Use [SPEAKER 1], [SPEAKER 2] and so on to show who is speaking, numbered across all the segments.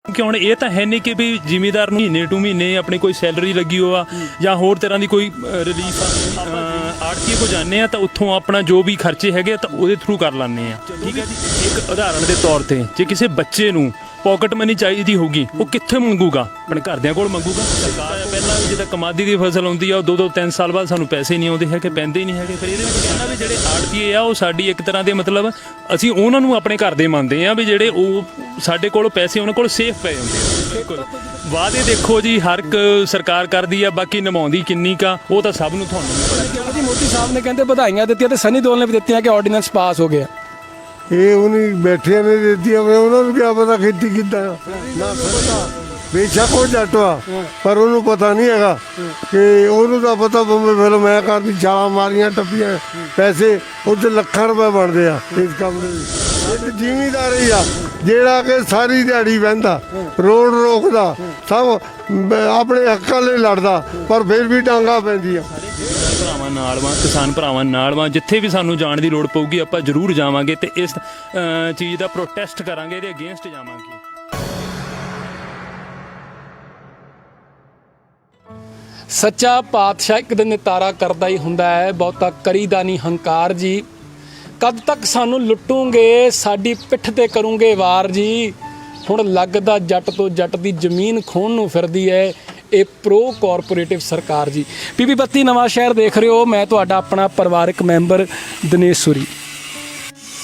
[SPEAKER 1] कि हुण ये तो है नहीं कि भी जिमीदार महीने टू महीने अपनी कोई सैलरी लगी हो या होर तरह की कोई रिलीफ आड़तीए को जाने तो उत्थों अपना जो भी खर्चे है तो वो थ्रू कर लैंने। ठीक है जी। एक उदाहरण के तौर पर जे किसी बच्चे नूं पॉकेट मनी चाहिए होगी वो कित्थे मंगूगा? अपने घरदियां कोल मंगूगा। सरकार पहला जिद्दां कमादी की फसल आउंदी आ 2-3 साल बाद सानूं पैसे नहीं आउंदे है पैंदे ही नहीं है। फिर ये कहना भी जिहड़े आड़तीए आ वो साडी एक तरह के मतलब असीं उन्हां नूं अपने घर दे मंनदे आ भी जिहड़े वो साडे कोल पैसे उन्हां कोल सेफ पए हुंदे आ। बिल्कुल वादे देखो जी हर एक सरकार करदी आ बाकी निभाउंदी किन्नी का वो तो सब नूं तुहानूं पता
[SPEAKER 2] जी। मोदी साहब ने कहते बधाइयां दित्तियां ते सनी देओल ने भी दित्तियां कि ऑर्डीनेंस पास हो गया।
[SPEAKER 3] ये उन्हीं बैठिया ने देती उन्होंने क्या पता खेती किदा ना पता बेशक वो जट वा पर उन्होंने पता नहीं है कि उन्होंने तो पता बंबे फिल्म मैं करती छाला मारियां टप्पियां पैसे उस लाखां रुपए बनते हैं इस काम के। जिमीदार ही आ जेड़ा कि सारी दिहाड़ी बहंदा रोड रोकदा सब अपने हक्कां लई लड़दा पर फिर भी डांगा पैंदियां।
[SPEAKER 1] ਭਰਾਵਾਂ ਨਾਲ ਵਾਂ ਕਿਸਾਨ ਭਰਾਵਾਂ ਨਾਲ ਵਾਂ ਜਿੱਥੇ ਵੀ ਸਾਨੂੰ ਜਾਣ ਦੀ ਲੋੜ ਪਊਗੀ ਆਪਾਂ ਜ਼ਰੂਰ ਜਾਵਾਂਗੇ ਤੇ ਇਸ ਚੀਜ਼ ਦਾ ਪ੍ਰੋਟੈਸਟ ਕਰਾਂਗੇ ਇਹਦੇ ਅਗੇਂਸਟ ਜਾਵਾਂਗੇ।
[SPEAKER 2] ਸੱਚਾ ਪਾਤਸ਼ਾਹ ਇੱਕ ਦਿਨ ਨਿਤਾਰਾ ਕਰਦਾ ਹੀ ਹੁੰਦਾ ਹੈ, ਬਹੁਤਾ ਕਰੀਦਾ ਨਹੀਂ ਹੰਕਾਰ ਜੀ। ਕਦ ਤੱਕ ਸਾਨੂੰ ਲੁੱਟੋਗੇ ਸਾਡੀ ਪਿੱਠ ਤੇ ਕਰੋਗੇ ਵਾਰ ਜੀ। ਹੁਣ ਲੱਗਦਾ ਜੱਟ ਤੋਂ ਜੱਟ ਦੀ ਜ਼ਮੀਨ ਖੋਹਣ ਨੂੰ ਫਿਰਦੀ ਹੈ ਇਹ ਪ੍ਰੋ ਕਾਰਪੋਰੇਟਿਵ ਸਰਕਾਰ ਜੀ। PB 32 ਨਵਾਂ ਸ਼ਹਿਰ ਦੇਖ ਰਹੇ ਹੋ, ਮੈਂ ਤੁਹਾਡਾ ਆਪਣਾ ਪਰਿਵਾਰਕ ਮੈਂਬਰ ਦਿਨੇਸ਼ ਸੂਰੀ।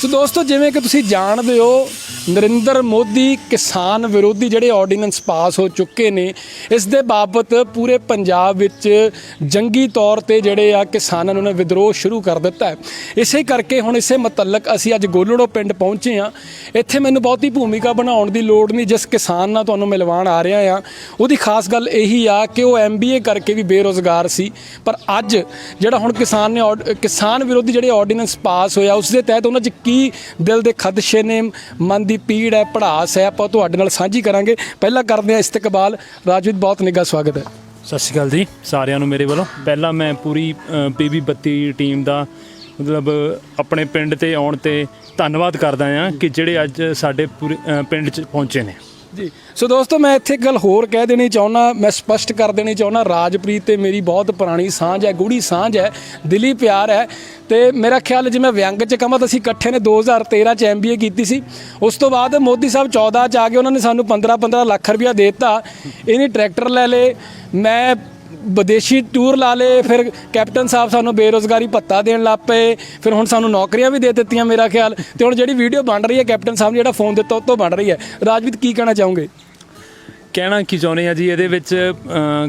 [SPEAKER 2] ਸੋ ਦੋਸਤੋ ਜਿਵੇਂ ਕਿ ਤੁਸੀਂ ਜਾਣਦੇ ਹੋ ਨਰਿੰਦਰ ਮੋਦੀ ਕਿਸਾਨ ਵਿਰੋਧੀ ਜਿਹੜੇ ਆਰਡੀਨੈਂਸ ਪਾਸ ਹੋ ਚੁੱਕੇ ਨੇ ਇਸ ਦੇ ਬਾਬਤ ਪੂਰੇ ਪੰਜਾਬ ਵਿੱਚ ਜੰਗੀ ਤੌਰ ਤੇ ਜਿਹੜੇ ਆ ਕਿਸਾਨਾਂ ਨੇ ਵਿਦਰੋਹ ਸ਼ੁਰੂ ਕਰ ਦਿੱਤਾ ਹੈ। ਇਸੇ ਕਰਕੇ ਹੁਣ ਇਸੇ ਮੁਤਲਕ ਅਸੀਂ ਅੱਜ ਗੋਲੜੋ ਪਿੰਡ ਪਹੁੰਚੇ ਹਾਂ। ਇੱਥੇ ਮੈਨੂੰ ਬਹੁਤੀ ਭੂਮਿਕਾ ਬਣਾਉਣ ਦੀ ਲੋੜ ਨਹੀਂ, ਜਿਸ ਕਿਸਾਨ ਨਾਲ ਤੁਹਾਨੂੰ ਮਿਲਵਾਉਣ ਆ ਰਿਹਾ ਆ ਉਹਦੀ ਖਾਸ ਗੱਲ ਇਹੀ ਆ ਕਿ ਉਹ MBA ਕਰਕੇ ਵੀ ਬੇਰੁਜ਼ਗਾਰ ਸੀ, ਪਰ ਅੱਜ ਜਿਹੜਾ ਹੁਣ ਕਿਸਾਨ ਵਿਰੋਧੀ ਜਿਹੜੇ ਆਰਡੀਨੈਂਸ ਪਾਸ ਹੋਇਆ ਉਸ ਦੇ ਤਹਿਤ ਉਹਨਾਂ 'ਚ ਕੀ ਦਿਲ ਦੇ ਖਦਸ਼ੇ ਨੇ, ਮਨ ਦੀ ਪੀੜ ਹੈ, ਭੜਾਸ ਹੈ, ਆਪਾਂ ਤੁਹਾਡੇ ਨਾਲ ਸਾਂਝੀ ਕਰਾਂਗੇ। ਪਹਿਲਾਂ ਕਰਦੇ ਹਾਂ ਇਸਤਕਬਾਲ। ਰਾਜਵੀਰ ਬਹੁਤ ਨਿੱਘਾ ਸਵਾਗਤ ਹੈ।
[SPEAKER 1] ਸਤਿ ਸ਼੍ਰੀ ਅਕਾਲ ਜੀ ਸਾਰਿਆਂ ਨੂੰ ਮੇਰੇ ਵੱਲੋਂ। ਪਹਿਲਾਂ ਮੈਂ ਪੂਰੀ PB 32 ਟੀਮ ਦਾ ਮਤਲਬ ਆਪਣੇ ਪਿੰਡ ਤੇ ਆਉਣ ਤੇ ਧੰਨਵਾਦ ਕਰਦਾ ਹਾਂ ਕਿ ਜਿਹੜੇ ਅੱਜ ਸਾਡੇ ਪੂਰੇ ਪਿੰਡ 'ਚ ਪਹੁੰਚੇ ਨੇ
[SPEAKER 2] ਜੀ। ਸੋ ਦੋਸਤੋ ਮੈਂ ਇੱਥੇ ਇੱਕ ਗੱਲ ਹੋਰ ਕਹਿ ਦੇਣੀ ਚਾਹੁੰਦਾ, ਮੈਂ ਸਪਸ਼ਟ ਕਰ ਦੇਣੀ ਚਾਹੁੰਦਾ, ਰਾਜਪ੍ਰੀਤ ਤੇ ਮੇਰੀ ਬਹੁਤ ਪੁਰਾਣੀ ਸਾਂਝ ਹੈ, ਗੂੜੀ ਸਾਂਝ ਹੈ, ਦਿਲੀ ਪਿਆਰ ਹੈ। ਤੇ ਮੇਰਾ ਖਿਆਲ ਜਿਵੇਂ ਵਿਅੰਗ 'ਚ ਕਹਾਂ ਤਾਂ ਅਸੀਂ ਇਕੱਠੇ ਨੇ 2013 'ਚ MBA ਕੀਤੀ ਸੀ। ਉਸ ਤੋਂ ਬਾਅਦ ਮੋਦੀ ਸਾਹਿਬ 14 'ਚ ਆ ਗਏ, ਉਹਨਾਂ ਨੇ ਸਾਨੂੰ 15-15 ਲੱਖ ਰੁਪਇਆ ਦੇ ਦਿੱਤਾ। ਇਹਨੇ ਟਰੈਕਟਰ ਲੈ ਲਏ, ਮੈਂ ਵਿਦੇਸ਼ੀ ਟੂਰ ਲਾ ਲਏ, ਫਿਰ ਕੈਪਟਨ ਸਾਹਿਬ ਸਾਨੂੰ ਬੇਰੁਜ਼ਗਾਰੀ ਭੱਤਾ ਦੇਣ ਲੱਗ ਪਏ, ਫਿਰ ਹੁਣ ਸਾਨੂੰ ਨੌਕਰੀਆਂ ਵੀ ਦੇ ਦਿੱਤੀਆਂ ਮੇਰਾ ਖਿਆਲ। ਤੇ ਹੁਣ ਜਿਹੜੀ ਵੀਡੀਓ ਬਣ ਰਹੀ ਹੈ ਕੈਪਟਨ ਸਾਹਿਬ ਨੇ ਜਿਹੜਾ ਫੋਨ ਦਿੱਤਾ ਉਹ ਤੋਂ ਬਣ ਰਹੀ ਹੈ। ਰਾਜਵੀਰ ਕੀ ਕਹਿਣਾ ਚਾਹੋਗੇ?
[SPEAKER 1] ਕਹਿਣਾ ਕੀ ਚਾਹੁੰਦੇ ਆ ਜੀ ਇਹਦੇ ਵਿੱਚ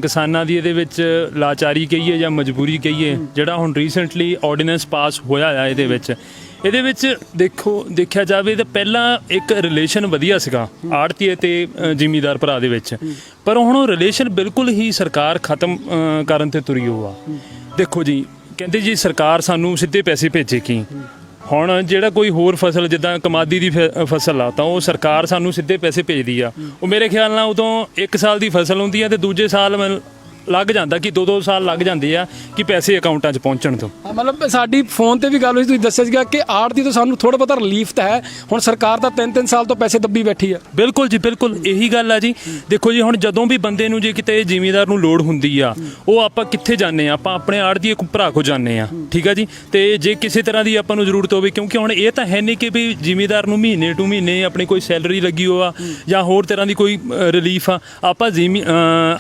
[SPEAKER 1] ਕਿਸਾਨਾਂ ਦੀ ਇਹਦੇ ਵਿੱਚ ਲਾਚਾਰੀ ਕਹੀਏ ਜਾਂ ਮਜਬੂਰੀ ਕਹੀਏ, ਜਿਹੜਾ ਹੁਣ ਰੀਸੈਂਟਲੀ ਆਰਡੀਨੈਂਸ ਪਾਸ ਹੋਇਆ ਆ ਇਹਦੇ ਵਿੱਚ ਦੇਖਿਆ ਜਾਵੇ ਤਾਂ ਪਹਿਲਾਂ ਇੱਕ ਰਿਲੇਸ਼ਨ ਵਧੀਆ ਸੀਗਾ ਆੜਤੀਏ ਤੇ ਜ਼ਿਮੀਦਾਰ ਭਰਾ ਦੇ ਵਿੱਚ, ਪਰ ਹੁਣ ਉਹ ਰਿਲੇਸ਼ਨ ਬਿਲਕੁਲ ਹੀ ਸਰਕਾਰ ਖਤਮ ਕਰਨ ਤੇ ਤੁਰੀ ਹੋ ਆ। ਦੇਖੋ ਜੀ ਕਹਿੰਦੇ ਜੀ ਸਰਕਾਰ ਸਾਨੂੰ ਸਿੱਧੇ ਪੈਸੇ ਭੇਜੇਗੀ। ਹੁਣ ਜਿਹੜਾ ਕੋਈ ਹੋਰ ਫਸਲ ਜਿੱਦਾਂ ਕਮਾਦੀ ਦੀ ਫਸਲ ਆ ਤਾਂ ਉਹ ਸਰਕਾਰ ਸਾਨੂੰ ਸਿੱਧੇ ਪੈਸੇ ਭੇਜਦੀ ਆ। ਉਹ ਮੇਰੇ ਖਿਆਲ ਨਾਲ ਉਦੋਂ 1 ਸਾਲ ਦੀ ਫਸਲ ਹੁੰਦੀ ਆ ਤੇ ਦੂਜੇ ਸਾਲ ਲੱਗ ਜਾਂਦਾ ਕਿ 2-2 ਸਾਲ ਲੱਗ ਜਾਂਦੇ ਆ ਕਿ ਪੈਸੇ ਅਕਾਊਂਟਾਂ 'ਚ ਪਹੁੰਚਣ ਤੋਂ।
[SPEAKER 2] ਮਤਲਬ ਸਾਡੀ ਫੋਨ ਤੇ ਵੀ ਗੱਲ ਹੋਈ, ਤੁਸੀਂ ਦੱਸਿਆ ਸੀਗਾ ਕਿ ਆੜਤੀ ਤੋਂ ਸਾਨੂੰ ਥੋੜ੍ਹਾ ਬਹੁਤਾ ਰਿਲੀਫ ਤਾਂ ਹੈ, ਹੁਣ ਸਰਕਾਰ ਤਾਂ 3-3 ਸਾਲ ਤੋਂ ਪੈਸੇ ਦੱਬੀ ਬੈਠੀ ਆ।
[SPEAKER 1] ਬਿਲਕੁਲ ਜੀ ਬਿਲਕੁਲ ਇਹੀ ਗੱਲ ਆ ਜੀ। ਦੇਖੋ ਜੀ ਹੁਣ ਜਦੋਂ ਵੀ ਬੰਦੇ ਨੂੰ ਜੇ ਕਿਤੇ ਜ਼ਿਮੀਦਾਰ ਨੂੰ ਲੋੜ ਹੁੰਦੀ ਆ ਉਹ ਆਪਾਂ ਕਿੱਥੇ ਜਾਂਦੇ ਆ? ਆਪਾਂ ਆਪਣੇ ਆੜਤੀਏ ਭਰਾ ਕੋ ਜਾਂਦੇ ਆ। ਠੀਕ ਆ ਜੀ। ਤੇ ਜੇ ਕਿਸੇ ਤਰ੍ਹਾਂ ਦੀ ਆਪਾਂ ਨੂੰ ਜ਼ਰੂਰਤ ਹੋਵੇ, ਕਿਉਂਕਿ ਹੁਣ ਇਹ ਤਾਂ ਹੈ ਨਹੀਂ ਕਿ ਵੀ ਜ਼ਿਮੀਦਾਰ ਨੂੰ ਮਹੀਨੇ ਟੂ ਮਹੀਨੇ ਆਪਣੀ ਕੋਈ ਸੈਲਰੀ ਲੱਗੀ ਹੋ ਜਾਂ ਹੋਰ ਤਰ੍ਹਾਂ ਦੀ ਕੋਈ ਰਿਲੀਫ ਆ, ਆਪਾਂ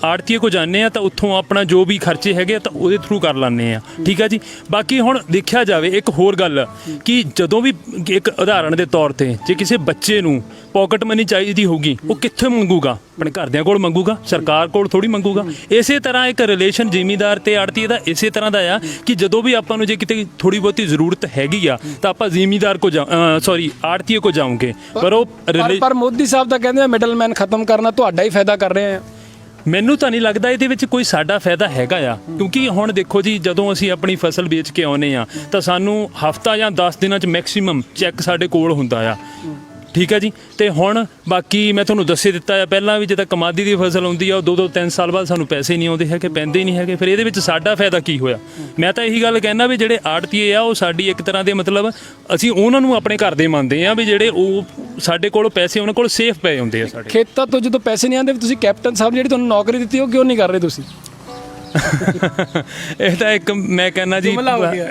[SPEAKER 1] ਆੜਤੀਏ ਕੋ ਜਾਂਦੇ ਆ ਤਾਂ ਉੱਥੋਂ ਆਪਣਾ ਜੋ ਵੀ ਖਰਚੇ ਹੈਗੇ ਤਾਂ ਉਹਦੇ ਥਰੂ ਕਰ ਲੈਂਦੇ ਆ। ਠੀਕ ਆ ਜੀ। ਬਾਕੀ ਹੁਣ ਦੇਖਿਆ ਜਾਵੇ ਇੱਕ ਹੋਰ ਗੱਲ ਕਿ ਜਦੋਂ ਵੀ ਇੱਕ ਉਦਾਹਰਨ ਦੇ ਤੌਰ ਤੇ ਜੇ ਕਿਸੇ ਬੱਚੇ ਨੂੰ ਪॉकेट ਮਨੀ ਚਾਹੀਦੀ ਹੋਊਗੀ ਉਹ ਕਿੱਥੇ ਮੰਗੂਗਾ? ਆਪਣੇ ਘਰਦਿਆਂ ਕੋਲ ਮੰਗੂਗਾ, ਸਰਕਾਰ ਕੋਲ ਥੋੜੀ ਮੰਗੂਗਾ। ਇਸੇ ਤਰ੍ਹਾਂ ਇੱਕ ਰਿਲੇਸ਼ਨ ਜ਼ਿਮੀਦਾਰ ਤੇ ਆੜਤੀਏ ਦਾ ਇਸੇ ਤਰ੍ਹਾਂ ਦਾ ਆ ਕਿ ਜਦੋਂ ਵੀ ਆਪਾਂ ਨੂੰ ਜੇ ਕਿਤੇ ਥੋੜੀ ਬਹੁਤੀ ਜ਼ਰੂਰਤ ਹੈਗੀ ਆ ਤਾਂ ਆਪਾਂ ਜ਼ਿਮੀਦਾਰ ਕੋ ਆੜਤੀਏ ਕੋ ਜਾਵਾਂਗੇ। ਪਰ
[SPEAKER 2] ਮੋਦੀ ਸਾਹਿਬ ਤਾਂ ਕਹਿੰਦੇ ਮਿਡਲਮੈਨ ਖਤਮ ਕਰਨਾ ਤੁਹਾਡਾ ਹੀ ਫਾਇਦਾ ਕਰ ਰਹੇ ਆ।
[SPEAKER 1] ਮੈਨੂੰ ਤਾਂ ਨਹੀਂ ਲੱਗਦਾ ਇਹਦੇ ਵਿੱਚ ਕੋਈ ਸਾਡਾ ਫਾਇਦਾ ਹੈਗਾ ਆ, ਕਿਉਂਕਿ ਹੁਣ ਦੇਖੋ ਜੀ ਜਦੋਂ ਅਸੀਂ ਆਪਣੀ ਫਸਲ ਵੇਚ ਕੇ ਆਉਂਦੇ ਆ ਤਾਂ ਸਾਨੂੰ ਹਫ਼ਤਾ ਜਾਂ 10 ਦਿਨਾਂ 'ਚ ਮੈਕਸੀਮਮ ਚੈੱਕ ਸਾਡੇ ਕੋਲ ਹੁੰਦਾ ਆ। ਠੀਕ ਹੈ ਜੀ। ਤੇ ਹੁਣ ਬਾਕੀ ਮੈਂ ਤੁਹਾਨੂੰ ਦੱਸੇ ਦਿੱਤਾ ਹੈ ਪਹਿਲਾਂ ਵੀ, ਜਦੋਂ ਕਮਾਦੀ ਦੀ ਫਸਲ ਹੁੰਦੀ ਆ ਉਹ 2-3 ਸਾਲ ਬਾਅਦ ਸਾਨੂੰ ਪੈਸੇ ਨਹੀਂ ਆਉਂਦੇ ਹੈਗੇ, ਪੈਂਦੇ ਨਹੀਂ ਹੈਗੇ, ਫਿਰ ਇਹਦੇ ਵਿੱਚ ਸਾਡਾ ਫਾਇਦਾ ਕੀ ਹੋਇਆ? ਮੈਂ ਤਾਂ ਇਹੀ ਗੱਲ ਕਹਿਣਾ ਵੀ ਜਿਹੜੇ ਆੜਤੀਏ ਆ ਉਹ ਸਾਡੀ ਇੱਕ ਤਰ੍ਹਾਂ ਦੇ ਮਤਲਬ ਅਸੀਂ ਉਹਨਾਂ ਨੂੰ ਆਪਣੇ ਘਰ ਦੇ ਮੰਨਦੇ ਆ ਵੀ ਜਿਹੜੇ ਉਹ ਸਾਡੇ ਕੋਲ ਪੈਸੇ ਉਹਨਾਂ ਕੋਲ ਸੇਫ ਪਏ ਹੁੰਦੇ ਆ ਸਾਡੇ
[SPEAKER 2] ਖੇਤਾਂ ਤੋਂ ਜਦੋਂ ਪੈਸੇ ਨਹੀਂ ਆਉਂਦੇ ਤੁਸੀਂ ਕੈਪਟਨ ਸਾਹਿਬ ਜਿਹੜੀ ਤੁਹਾਨੂੰ ਨੌਕਰੀ ਦਿੱਤੀ ਉਹ ਕਿਉਂ ਨਹੀਂ ਕਰ ਰਹੇ ਤੁਸੀਂ?
[SPEAKER 1] ਇਹ ਤਾਂ ਇੱਕ ਮੈਂ ਕਹਿੰਦਾ ਜੀ,